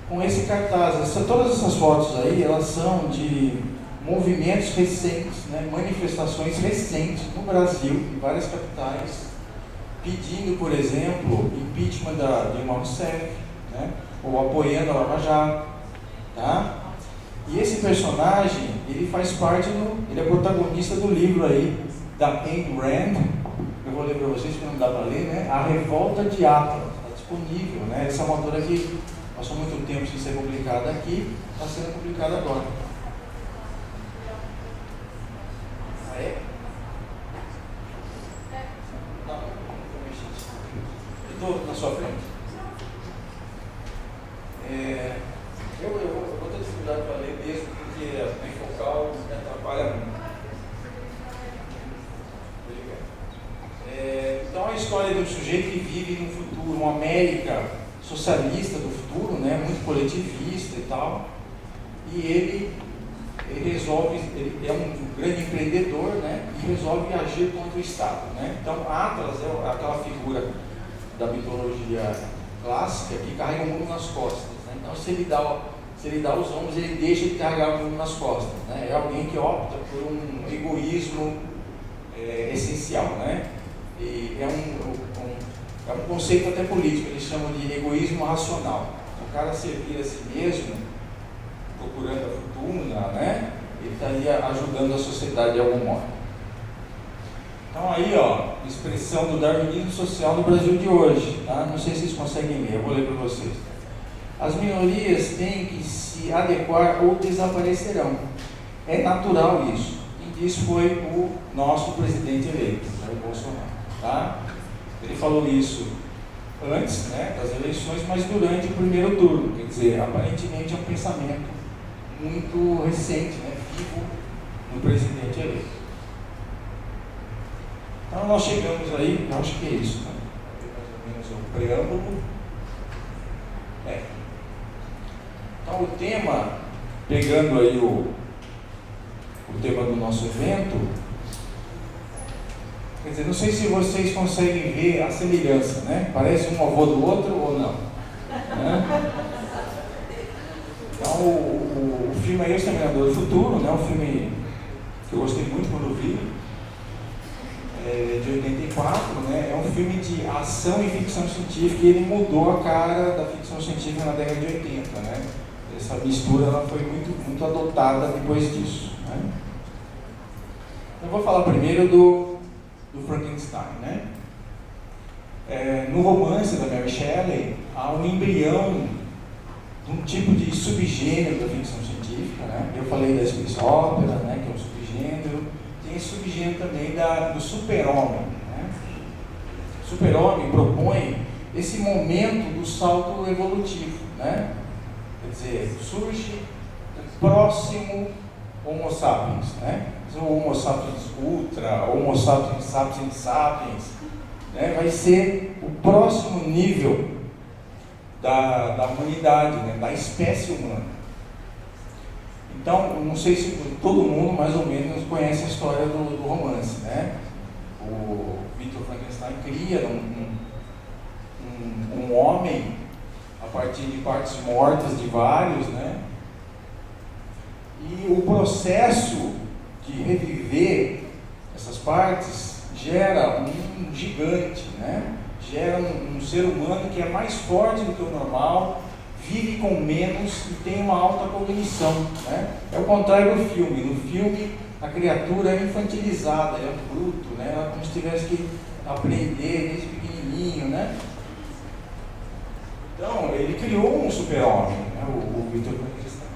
com esse cartaz. Todas essas fotos aí, elas são de movimentos recentes, né, manifestações recentes no Brasil, em várias capitais, pedindo, por exemplo, impeachment da Dilma Rousseff, né, ou apoiando a Lava Jato. Tá? E esse personagem, ele faz parte ele é protagonista do livro aí, da Ayn Rand. Eu vou ler para vocês, porque não dá para ler, né? A Revolta de Atlas, está disponível, né? Essa é uma autora que passou muito tempo sem ser publicada aqui, está sendo publicada agora. Ah, é? Não, eu estou na sua frente. Eu vou ter dificuldade para ler mesmo, porque a bifocal me atrapalha muito. Então, a história de um sujeito que vive no futuro, uma América socialista do futuro, né, muito coletivista e tal, e ele é um grande empreendedor, né, e resolve agir contra o Estado. Né? Então, Atlas é aquela figura da mitologia clássica que carrega o mundo nas costas. Né? Então, se ele dá os ombros, ele deixa de carregar o mundo nas costas. Né? É alguém que opta por um egoísmo essencial. Né? E é um conceito até político, eles chamam de egoísmo racional. O cara servir a si mesmo, procurando a fortuna, né? Ele estaria ajudando a sociedade de algum modo. Então aí, ó, expressão do darwinismo social no Brasil de hoje. Tá? Não sei se vocês conseguem ler, eu vou ler para vocês. As minorias têm que se adequar ou desaparecerão. É natural isso. Quem disse foi o nosso presidente eleito, Jair Bolsonaro. Tá? Ele falou isso antes, né, das eleições, mas durante o primeiro turno. Quer dizer, aparentemente é um pensamento muito recente, né, vivo no presidente eleito. Então nós chegamos aí, eu acho que é isso, né? Mais ou menos o preâmbulo. Então o tema, pegando aí o tema do nosso evento, quer dizer, não sei se vocês conseguem ver a semelhança, né? Parece um avô do outro ou não? Né? Então, o filme aí, O Exterminador do Futuro, né? Um filme que eu gostei muito quando vi, de 84, né? É um filme de ação e ficção científica e ele mudou a cara da ficção científica na década de 80, né? Essa mistura ela foi muito adotada depois disso. Né? Eu vou falar primeiro do Frankenstein, né? No romance da Mary Shelley, há um embrião de um tipo de subgênero da ficção científica, né? Eu falei da space opera, né, que é um subgênero. Tem esse subgênero também do super-homem. Né? O super-homem propõe esse momento do salto evolutivo, né? Quer dizer, surge o próximo Homo sapiens, né? O Homo sapiens ultra, Homo sapiens sapiens sapiens, né? Vai ser o próximo nível da humanidade, né? Da espécie humana. Então, não sei se todo mundo mais ou menos conhece a história do romance, né? O Victor Frankenstein cria um homem a partir de partes mortas de vários, né? E o processo de reviver essas partes gera um gigante, né? Gera um ser humano que é mais forte do que o normal, vive com menos e tem uma alta cognição, né? É o contrário do filme. No filme, a criatura é infantilizada, é um bruto, né? Ela como se tivesse que aprender desde pequenininho, né? Então, ele criou um super-homem, né? O Victor Frankenstein.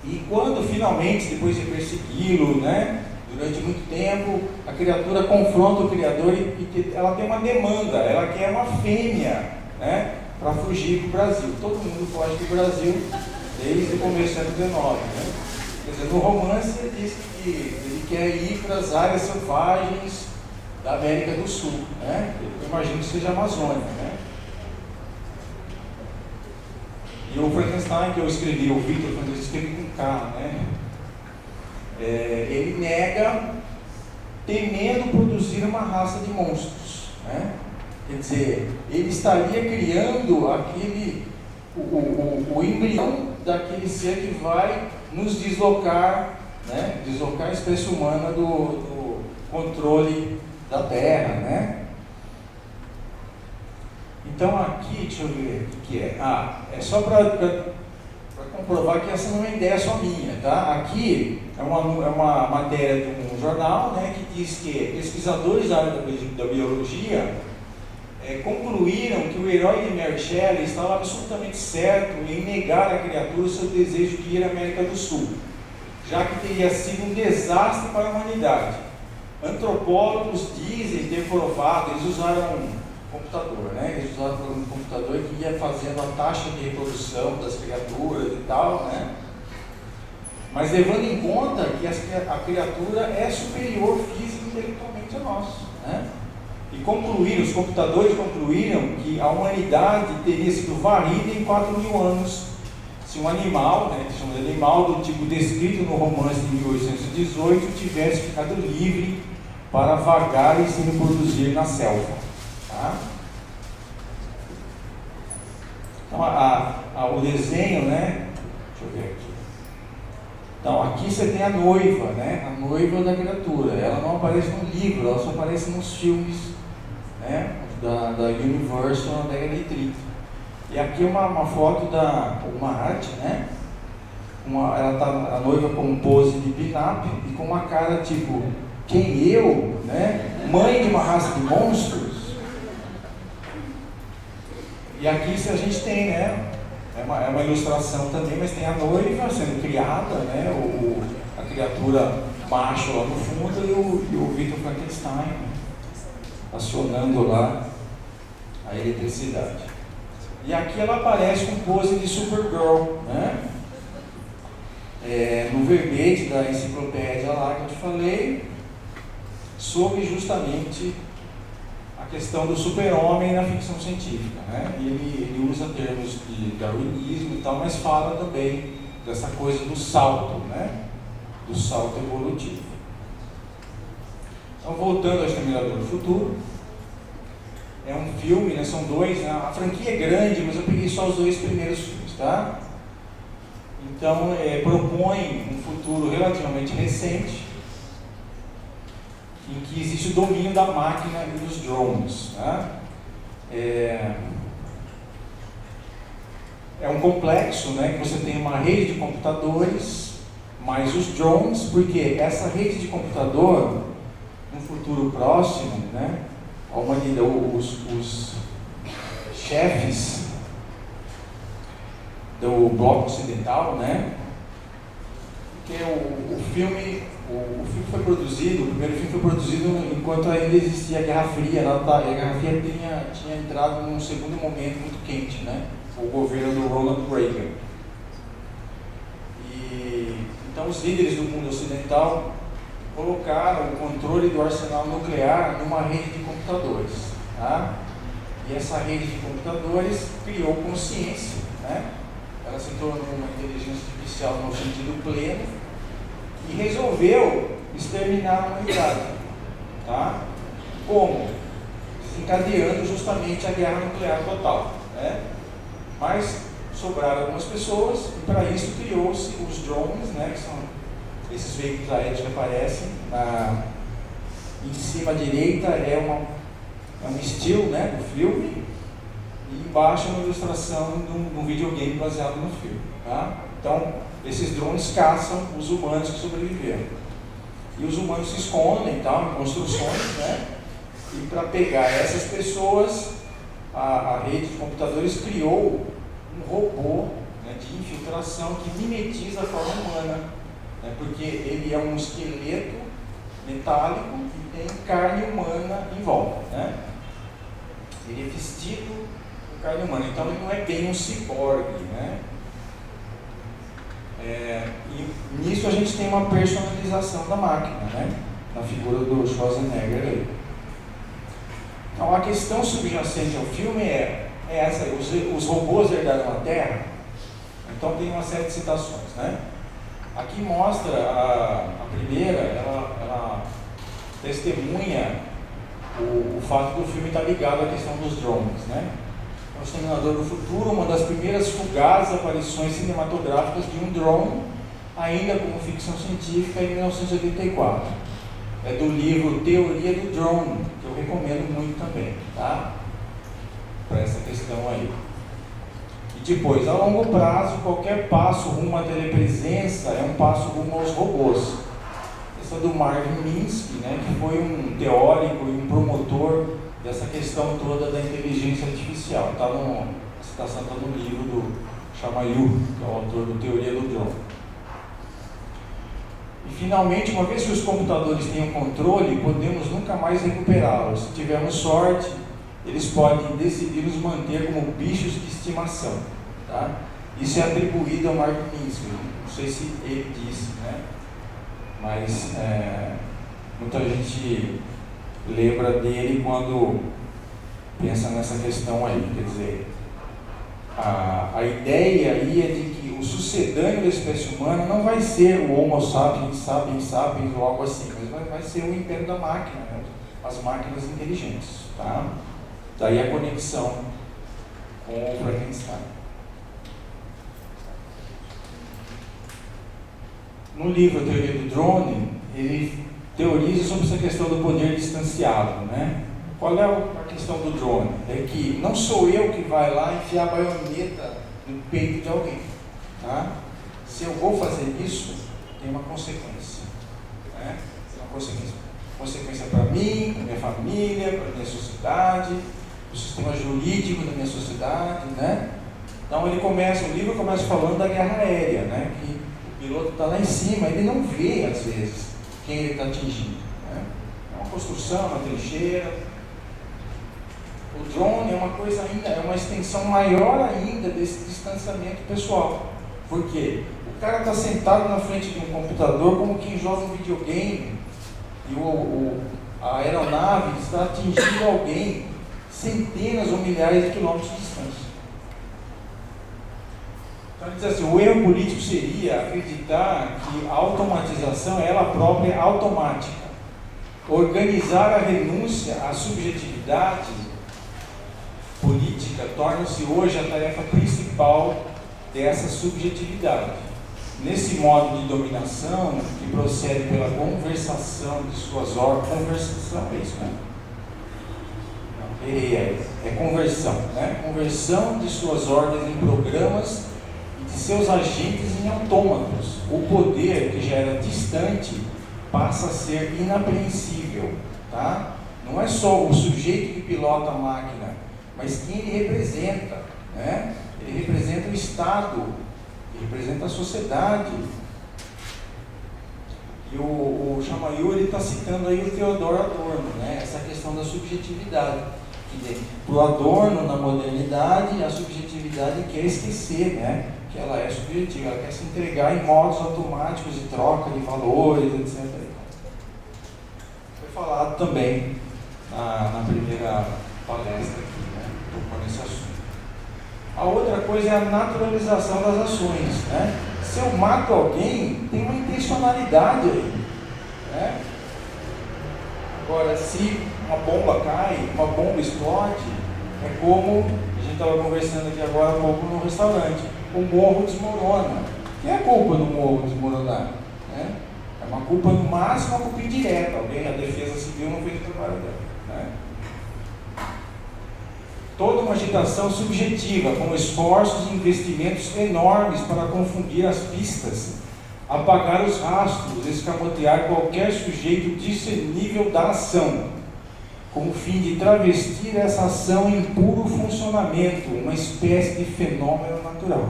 E quando finalmente, depois de persegui-lo, né? Durante muito tempo, a criatura confronta o Criador e ela tem uma demanda, ela quer uma fêmea, né? Para fugir para o Brasil. Todo mundo foge do Brasil desde o começo do século XIX, né? Quer dizer, no romance ele diz que ele quer ir para as áreas selvagens da América do Sul, né? Eu imagino que seja a Amazônia, né? E o Frankenstein que eu escrevi, o Victor, quando eu escrevi com K, né? Ele nega, temendo produzir uma raça de monstros, né? Quer dizer, ele estaria criando o embrião daquele ser que vai nos deslocar, né? Deslocar a espécie humana do controle da Terra, né? Então aqui, deixa eu ver o que é. É só para comprovar que essa não é ideia só minha, tá? Aqui é uma matéria de um jornal, né, que diz que pesquisadores da área da biologia concluíram que o herói de Mary Shelley estava absolutamente certo em negar à criatura o seu desejo de ir à América do Sul, já que teria sido um desastre para a humanidade. Antropólogos dizem ter provado, eles usaram um computador, né? Eles usaram um computador que ia fazendo a taxa de reprodução das criaturas e tal, né? Mas levando em conta que a criatura é superior física e intelectualmente a nós, né? E os computadores concluíram que a humanidade teria sido varrida em 4.000 anos se um animal, né, que chama de animal do tipo descrito no romance de 1818, tivesse ficado livre para vagar e se reproduzir na selva. Tá? Então, o desenho, né? Deixa eu ver aqui. Então, aqui você tem a noiva, né? A noiva da criatura. Ela não aparece no livro, ela só aparece nos filmes, né? Da Universal na década de 30. E aqui uma foto uma arte, né? Ela tá a noiva com pose de pin-up e com uma cara tipo, quem eu, né? Mãe de uma raça de monstros. E aqui a gente tem, né? É uma ilustração também, mas tem a noiva sendo criada, né? A criatura macho lá no fundo e o Victor Frankenstein, né? Acionando lá a eletricidade. E aqui ela aparece com pose de Supergirl, né? No verbete da enciclopédia lá que eu te falei, sobre justamente a questão do super-homem na ficção científica, né? E ele usa termos de darwinismo e tal, mas fala também dessa coisa do salto, né? Do salto evolutivo. Então, voltando ao Exterminador do Futuro, é um filme, né? São dois, né? A franquia é grande, mas eu peguei só os 2 primeiros filmes, tá? Então, propõe um futuro relativamente recente, em que existe o domínio da máquina e dos drones, tá? É um complexo, né? Que você tem uma rede de computadores, mais os drones, porque essa rede de computador, no futuro próximo, né? A humanidade, os chefes do bloco ocidental, né? Porque o filme foi produzido, o primeiro filme foi produzido enquanto ainda existia a Guerra Fria, a Guerra Fria tinha entrado num segundo momento muito quente, né? O governo do Ronald Reagan. Então os líderes do mundo ocidental colocaram o controle do arsenal nuclear numa rede de computadores, tá? E essa rede de computadores criou consciência, né? Ela se tornou uma inteligência artificial no sentido pleno e resolveu exterminar a humanidade, tá? Como? desencadeando justamente a guerra nuclear total, né? Mas sobraram algumas pessoas e para isso criou-se os drones, né? Que são esses veículos aéreos que aparecem em cima à direita é um estilo, né, do filme, e embaixo é uma ilustração de um videogame baseado no filme, tá? Então, esses drones caçam os humanos que sobreviveram. E os humanos se escondem, tal, em construções, né? E para pegar essas pessoas, a rede de computadores criou um robô, né, de infiltração que mimetiza a forma humana, né, porque ele é um esqueleto metálico e tem carne humana em volta, né? Ele é vestido com carne humana, então ele não é bem um ciborgue, né? E nisso a gente tem uma personalização da máquina, né? Na figura do Schwarzenegger aí. Então a questão subjacente ao filme é essa: os robôs herdaram a Terra. Então tem uma série de citações, né? Aqui mostra a primeira, ela testemunha o fato do filme estar ligado à questão dos drones, né? O Exterminador do Futuro, uma das primeiras fugazes aparições cinematográficas de um drone, ainda como ficção científica, em 1984. É do livro Teoria do Drone, que eu recomendo muito também, tá? Para essa questão aí. E depois, a longo prazo, qualquer passo rumo à telepresença é um passo rumo aos robôs. Essa é do Marvin Minsky, né, que foi um teórico e um promotor dessa questão toda da inteligência artificial. A citação está no livro do Chamayou, que é o autor do Teoria do Drone. E finalmente, uma vez que os computadores têm o controle, podemos nunca mais recuperá-los. Se tivermos sorte, eles podem decidir nos manter como bichos de estimação, tá? Isso é atribuído a Marvin Minsky. Não sei se ele disse, né? Mas muita gente lembra dele quando pensa nessa questão aí. Quer dizer, a ideia aí é de que o sucedâneo da espécie humana não vai ser o Homo sapiens, sapiens, sapiens ou algo assim, mas vai ser o império da máquina, né? As máquinas inteligentes, tá? Daí a conexão com o Frankenstein. No livro A Teoria do Drone, ele teoriza sobre essa questão do poder distanciado, né? Qual é a questão do drone? É que não sou eu que vai lá enfiar a baioneta no peito de alguém, tá? Se eu vou fazer isso, tem uma consequência, né? Tem uma consequência para mim, para minha família, para minha sociedade, o sistema jurídico da minha sociedade, né? Então o livro começa falando da guerra aérea, né? Que o piloto está lá em cima, ele não vê às vezes quem ele está atingindo, né? É uma construção, uma trincheira. O drone é uma coisa ainda, é uma extensão maior ainda desse distanciamento pessoal. Por quê? O cara está sentado na frente de um computador como quem joga um videogame e a aeronave está atingindo alguém centenas ou milhares de quilômetros de distância. Então ele diz assim: o erro político seria acreditar que a automatização é ela própria automática. Organizar a renúncia à subjetividade política torna-se hoje a tarefa principal dessa subjetividade. Nesse modo de dominação que procede pela conversação de suas ordens, conversação é isso, né? É conversão, né? Conversão de suas ordens em programas e de seus agentes em autômatos. O poder, que já era distante, passa a ser inapreensível, tá? Não é só o sujeito que pilota a máquina, mas quem ele representa, né? Ele representa o Estado, ele representa a sociedade. E o Chamayou está citando aí o Theodor Adorno, né? Essa questão da subjetividade. Para o Adorno, na modernidade, a subjetividade quer esquecer, né? Que ela é subjetiva, ela quer se entregar em modos automáticos de troca de valores, etc. Foi falado também na primeira palestra aqui, né? Tocou nesse assunto. A outra coisa é a naturalização das ações, né? Se eu mato alguém, tem uma intencionalidade aí, né? Agora, se uma bomba cai, uma bomba explode, é como a gente estava conversando aqui agora há pouco no restaurante, o morro desmorona. Quem é a culpa do morro desmoronar? Né? É uma culpa no máximo, uma culpa indireta. Alguém, a defesa civil não fez o trabalho dela. Né? Toda uma agitação subjetiva, com esforços e investimentos enormes para confundir as pistas, apagar os rastros, escamotear qualquer sujeito discernível da ação, com o fim de travestir essa ação em puro funcionamento, uma espécie de fenômeno natural.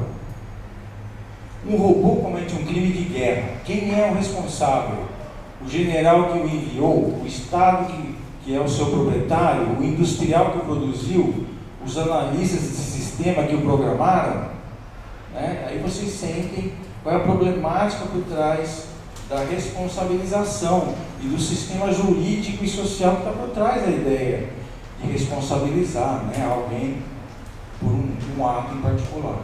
Um robô comete um crime de guerra. Quem é o responsável? O general que o enviou, o Estado que é o seu proprietário, o industrial que o produziu, os analistas desse sistema que o programaram? Né? Aí vocês sentem qual é a problemática por trás da responsabilização e do sistema jurídico e social que está por trás da ideia de responsabilizar, né, alguém por um ato em particular.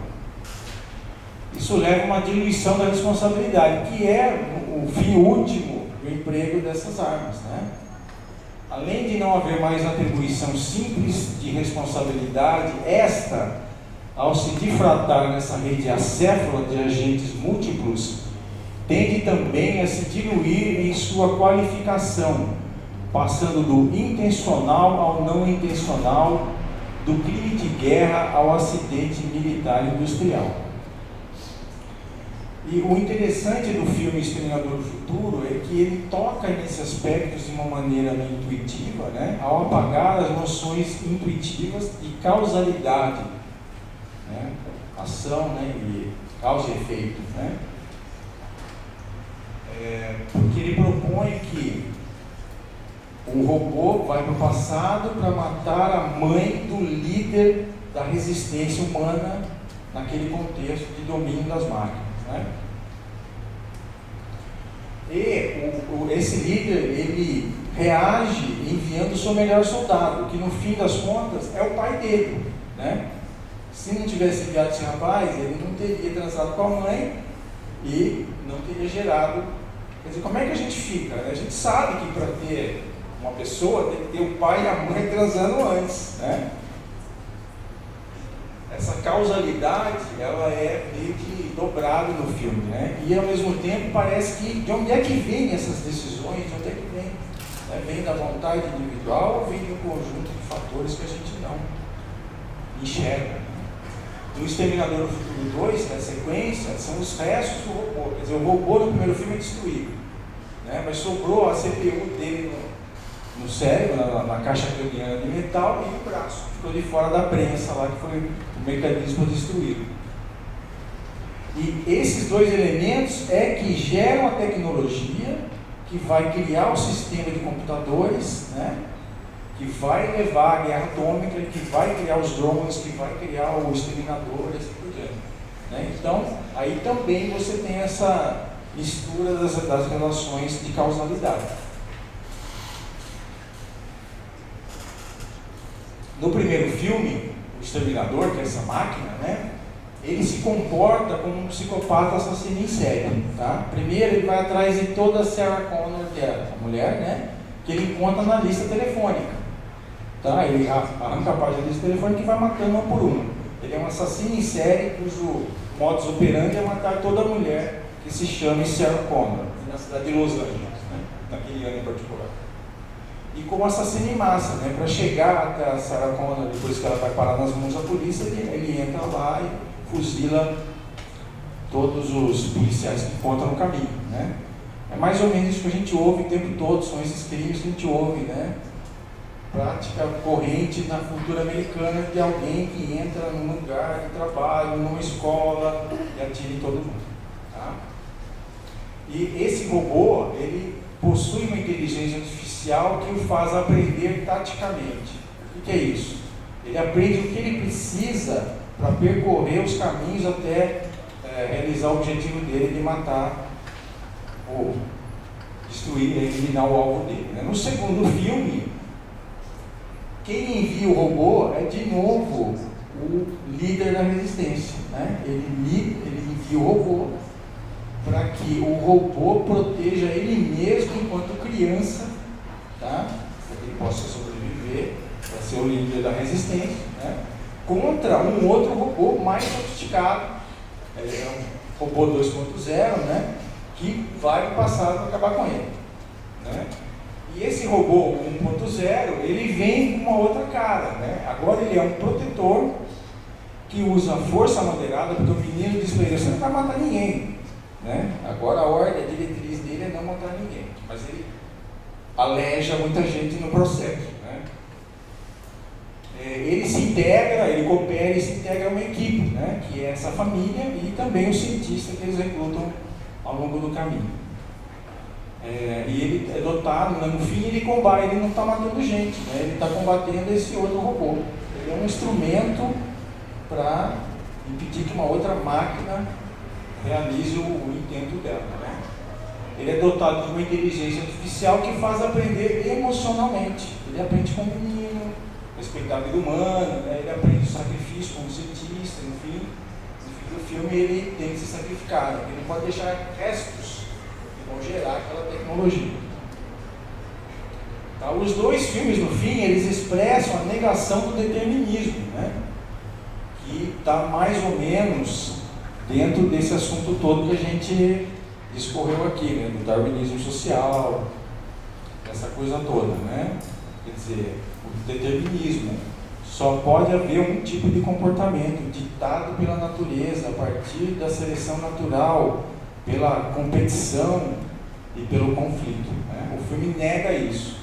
Isso leva a uma diluição da responsabilidade, que é o fim último do emprego dessas armas. Né? Além de não haver mais atribuição simples de responsabilidade, esta, ao se difratar nessa rede acéfala de agentes múltiplos, tende também a se diluir em sua qualificação, passando do intencional ao não intencional, do crime de guerra ao acidente militar industrial. E o interessante do filme Exterminador do Futuro é que ele toca nesses aspectos de uma maneira intuitiva, né, ao apagar as noções intuitivas de causalidade, né, ação, né, e causa e efeito, né? Porque ele propõe que o robô vai para o passado para matar a mãe do líder da resistência humana naquele contexto de domínio das máquinas. Né? E esse líder, ele reage enviando o seu melhor soldado, que no fim das contas é o pai dele. Né? Se não tivesse enviado esse rapaz, ele não teria transado com a mãe e não teria gerado. Quer dizer, como é que a gente fica? A gente sabe que para ter uma pessoa tem que ter o pai e a mãe transando antes. Né? Essa causalidade, ela é meio que dobrada no filme, né? E ao mesmo tempo parece que de onde é que vem essas decisões, de onde é que vem? Né? Vem da vontade individual ou vem de um conjunto de fatores que a gente não enxerga? No Exterminador do Futuro 2, na sequência, são os restos do robô. Quer dizer, o robô no primeiro filme é destruído, né? Mas sobrou a CPU dele no cérebro, na caixa craniana de metal, e o braço ficou de fora da prensa lá, que foi o mecanismo destruído. E esses dois elementos é que geram a tecnologia que vai criar o sistema de computadores, né? Que vai levar à guerra atômica, que vai criar os drones, que vai criar o exterminador e assim por diante. Né? Então, aí também você tem essa mistura das relações de causalidade. No primeiro filme, o Exterminador, que é essa máquina, né, ele se comporta como um psicopata assassino em série. Tá? Primeiro, ele vai atrás de toda a Sarah Connor, que é a mulher, né, que ele encontra na lista telefônica. Tá? Ele arranca a página da lista telefônica e vai matando uma por uma. Ele é um assassino em série cujo modus operandi é matar toda mulher que se chama Sarah Connor, na cidade de Los Angeles, né, naquele ano em particular. E como assassino em massa, né? Para chegar até a Sarah Connor, depois que ela vai parar nas mãos da polícia, ele entra lá e fuzila todos os policiais que encontram no caminho. Né? É mais ou menos isso que a gente ouve o tempo todo, são esses crimes que a gente ouve, né? Prática corrente na cultura americana de alguém que entra num lugar de trabalho, numa escola e atira em todo mundo. Tá? E esse robô, ele possui uma inteligência artificial que o faz aprender taticamente. O que é isso? Ele aprende o que ele precisa para percorrer os caminhos até realizar o objetivo dele de matar ou destruir, eliminar o alvo dele. Né? No segundo filme, quem envia o robô é de novo o líder da resistência. Né? Ele envia o robô para que o robô proteja ele mesmo enquanto criança, tá? Ele possa sobreviver, para ser o líder da resistência, né? Contra um outro robô mais sofisticado, é um robô 2.0, né? Que vai para o passado acabar com ele, né? E esse robô 1.0, ele vem com uma outra cara, né? Agora ele é um protetor que usa força moderada, porque o menino diz para ele: você não vai matar ninguém, né? Agora a ordem, a diretriz dele é não matar ninguém, mas ele aleja muita gente no processo, né? Ele se integra, ele coopera e se integra a uma equipe, né? Que é essa família e também os cientistas que eles recrutam ao longo do caminho. E ele é dotado, né? No fim ele combate, ele não está matando gente, né? Ele está combatendo esse outro robô. Ele é um instrumento para impedir que uma outra máquina realize o intento dela, né? Ele é dotado de uma inteligência artificial que faz aprender emocionalmente. Ele aprende como menino, respeitar a vida humana, né? Ele aprende o sacrifício como cientista, enfim. No fim do filme ele tem que se sacrificar, né? Ele não pode deixar restos que vão gerar aquela tecnologia. Tá? Os dois filmes, no fim, eles expressam a negação do determinismo, né? Que está mais ou menos dentro desse assunto todo que a gente discorreu aqui, né? Do darwinismo social, essa coisa toda, né? Quer dizer, o determinismo, só pode haver um tipo de comportamento ditado pela natureza, a partir da seleção natural, pela competição e pelo conflito, né? O filme nega isso.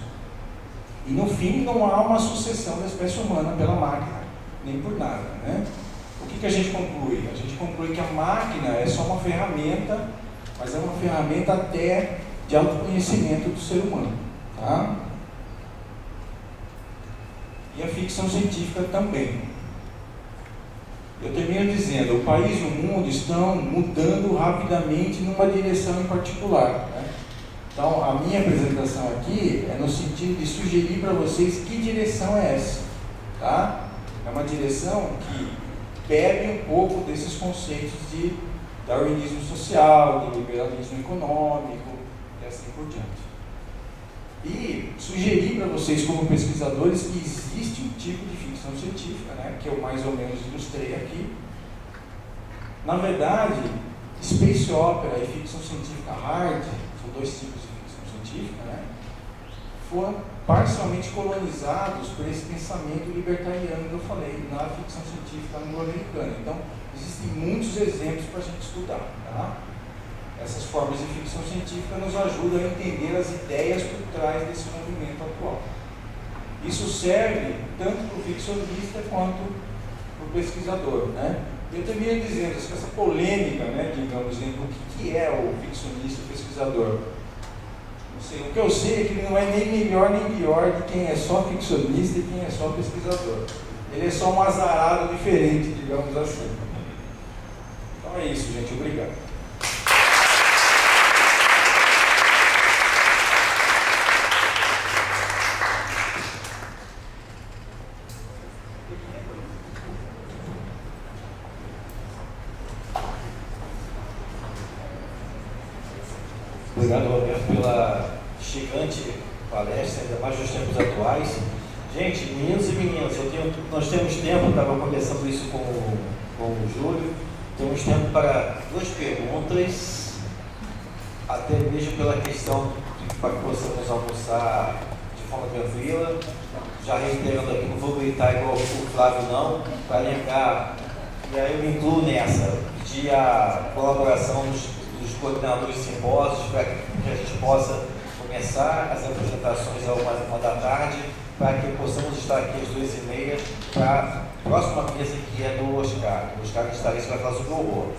E no fim não há uma sucessão da espécie humana pela máquina, nem por nada, né? O que a gente conclui? A gente conclui que a máquina é só uma ferramenta, mas é uma ferramenta até de autoconhecimento do ser humano, tá? E a ficção científica também. Eu termino dizendo: o país e o mundo estão mudando rapidamente numa direção em particular, né? Então, a minha apresentação aqui é no sentido de sugerir para vocês que direção é essa, tá? É uma direção que bebe um pouco desses conceitos de darwinismo social, de liberalismo econômico e assim por diante. E sugerir para vocês, como pesquisadores, que existe um tipo de ficção científica, né, que eu mais ou menos ilustrei aqui. Na verdade, space opera e ficção científica hard, são dois tipos de ficção científica, né, foram parcialmente colonizados por esse pensamento libertariano que eu falei na ficção científica anglo-americana. Então, existem muitos exemplos para a gente estudar, tá? Essas formas de ficção científica nos ajudam a entender as ideias por trás desse movimento atual. Isso serve tanto para o ficcionista quanto para o pesquisador, né? Eu termino dizendo que essa polêmica, né, digamos, entre o que é o ficcionista e o pesquisador. Não sei, o que eu sei é que ele não é nem melhor nem pior de quem é só ficcionista e quem é só pesquisador. Ele é só um azarado diferente, digamos assim. Então é isso, gente. Obrigado. Obrigado, Roberto, pela chegante palestra, ainda mais nos tempos atuais. Gente, meninos e meninas, nós temos tempo, estava conversando isso com o Júlio, temos tempo para 2 perguntas, até mesmo pela questão para que possamos almoçar de forma tranquila. Já reiterando aqui, não vou gritar igual o Flávio não, para lembrar, e aí eu me incluo nessa, pedir a colaboração dos coordenadores de simpósios para que a gente possa começar as apresentações ao mais 1 da tarde, para que possamos estar aqui às 2h30 para a próxima mesa, que é do Oscar. O Oscar Guitarista vai falar sobre o horror.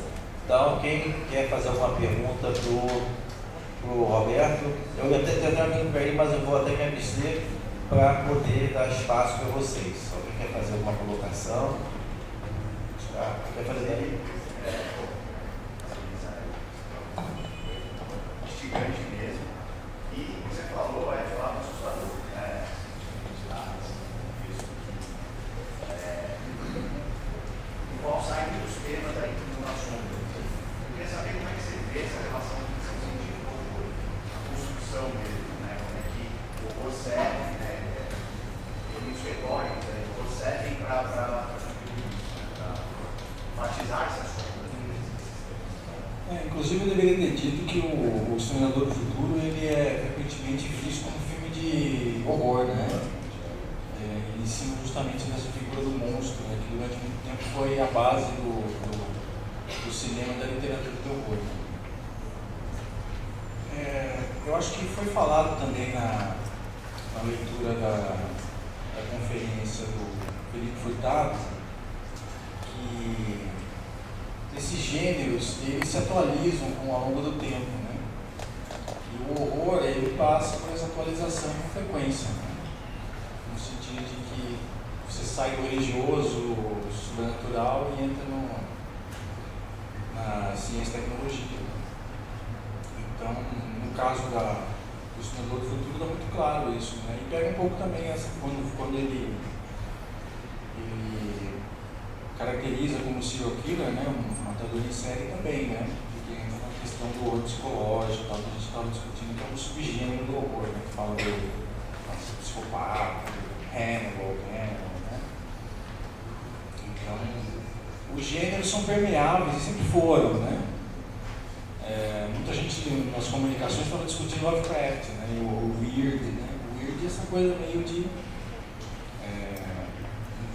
Então, quem quer fazer alguma pergunta para o Roberto, eu ia até tentar me impedir, mas eu vou até me abster para poder dar espaço para vocês. Alguém quer fazer alguma colocação? Oscar, quer fazer aí? Gigante mesmo. E você falou, falar do assustador, né? Igual sai dos temas aí do assunto. Eu queria saber como é que você vê essa relação de ficção científica com a construção mesmo, né? Como é que o robô serve, né? foi a base do cinema e da literatura do horror. Eu acho que foi falado também na leitura da conferência do Felipe Furtado que esses gêneros eles se atualizam ao longo do tempo, né? E o horror ele passa por essa atualização com frequência, né? No sentido de que você sai do religioso, sobrenatural e entra na ciência e tecnologia. Então, no caso do Exterminador do Futuro, está muito claro isso, né? E pega um pouco também quando ele caracteriza como serial killer, né? Um matador em série também, né? Porque entra na questão do horror psicológico, tal, que a gente estava discutindo, que é um subgênero do horror, né? Que fala do psicopata, do Hannibal, né? Então, os gêneros são permeáveis e sempre foram, né? Muita gente nas comunicações estava discutindo Lovecraft, né? E o weird, né? O weird é essa coisa meio de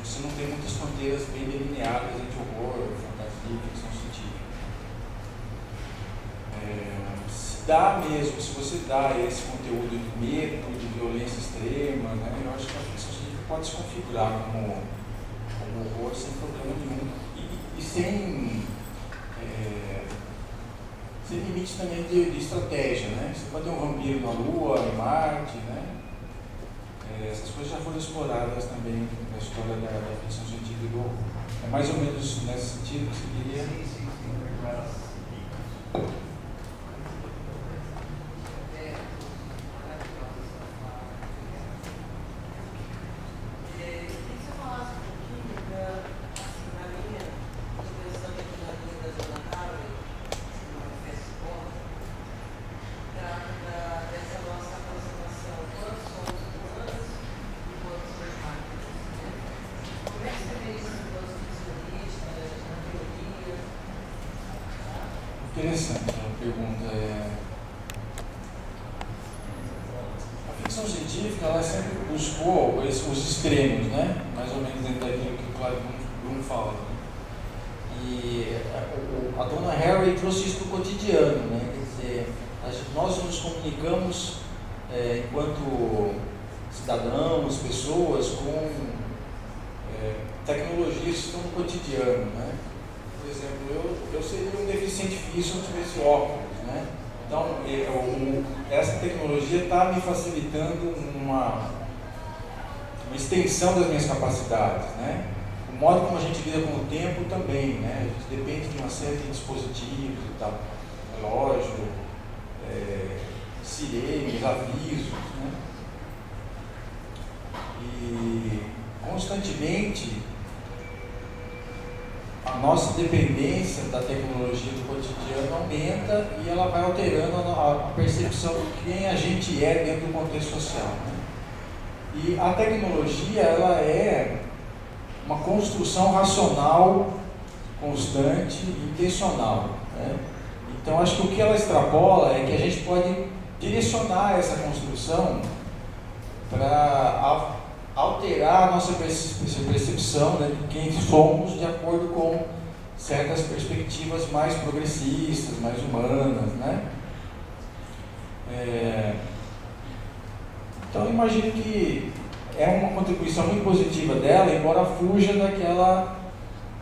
você não tem muitas fronteiras bem delineadas entre horror, fantasia e ficção científica. Se dá mesmo, se você dá esse conteúdo de medo, de violência extrema, né? Eu acho que a ficção científica pode se configurar como horror sem problema nenhum e sem limite também de estratégia, né? Você pode ter um vampiro na Lua, em Marte, né? Essas coisas já foram exploradas também na história da ficção científica e do horror. É mais ou menos nesse sentido que você queria. Sim. Interessante a pergunta. A ficção científica ela sempre buscou os extremos, né? Mais ou menos dentro daquilo que o Clive Bloom fala. E a dona Harry trouxe isso para o cotidiano, né? Quer dizer, nós nos comunicamos enquanto cidadãos, pessoas com tecnologias que estão no cotidiano, né? Por exemplo, eu seria um deficiente físico se eu tivesse óculos, né? Então, essa tecnologia está me facilitando uma extensão das minhas capacidades, né? O modo como a gente lida com o tempo também, né? A gente depende de uma série de dispositivos e tal, relógio, sirenes, avisos, né? E constantemente a nossa dependência da tecnologia do cotidiano aumenta e ela vai alterando a percepção de quem a gente é dentro do contexto social, né? E a tecnologia ela é uma construção racional, constante e intencional, né? Então acho que o que ela extrapola é que a gente pode direcionar essa construção para alterar a nossa percepção, né, de quem somos de acordo com certas perspectivas mais progressistas, mais humanas, né? Então eu imagino que é uma contribuição muito positiva dela, embora fuja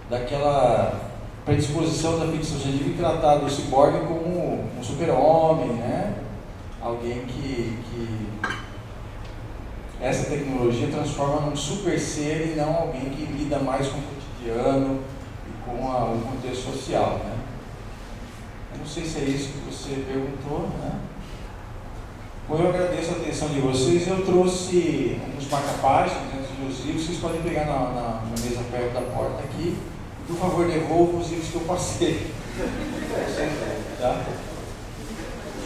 daquela predisposição da ficção científica de tratar do ciborgue como um super-homem, né? Alguém que essa tecnologia transforma num super ser e não alguém que lida mais com o cotidiano e com o contexto social, né? Eu não sei se é isso que você perguntou, né? Bom, eu agradeço a atenção de vocês. Eu trouxe uns marca-páginas dentro dos livros, vocês podem pegar na mesa perto da porta aqui. Por favor, devolvam os livros que eu passei. Tá?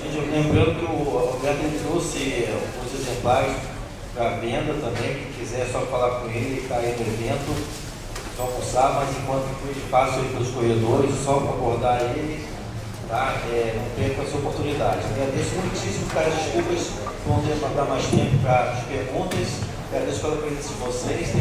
Gente, eu lembrando que o Roberto trouxe os exemplares para venda também. Quem quiser é só falar com ele está aí no evento, só almoçar, mas enquanto eu passo ele pelos corredores, só para abordar ele, tá? Não perca essa oportunidade. Agradeço muitíssimo pelas desculpas, vão ter para dar mais tempo para as perguntas. Agradeço pela presença de vocês.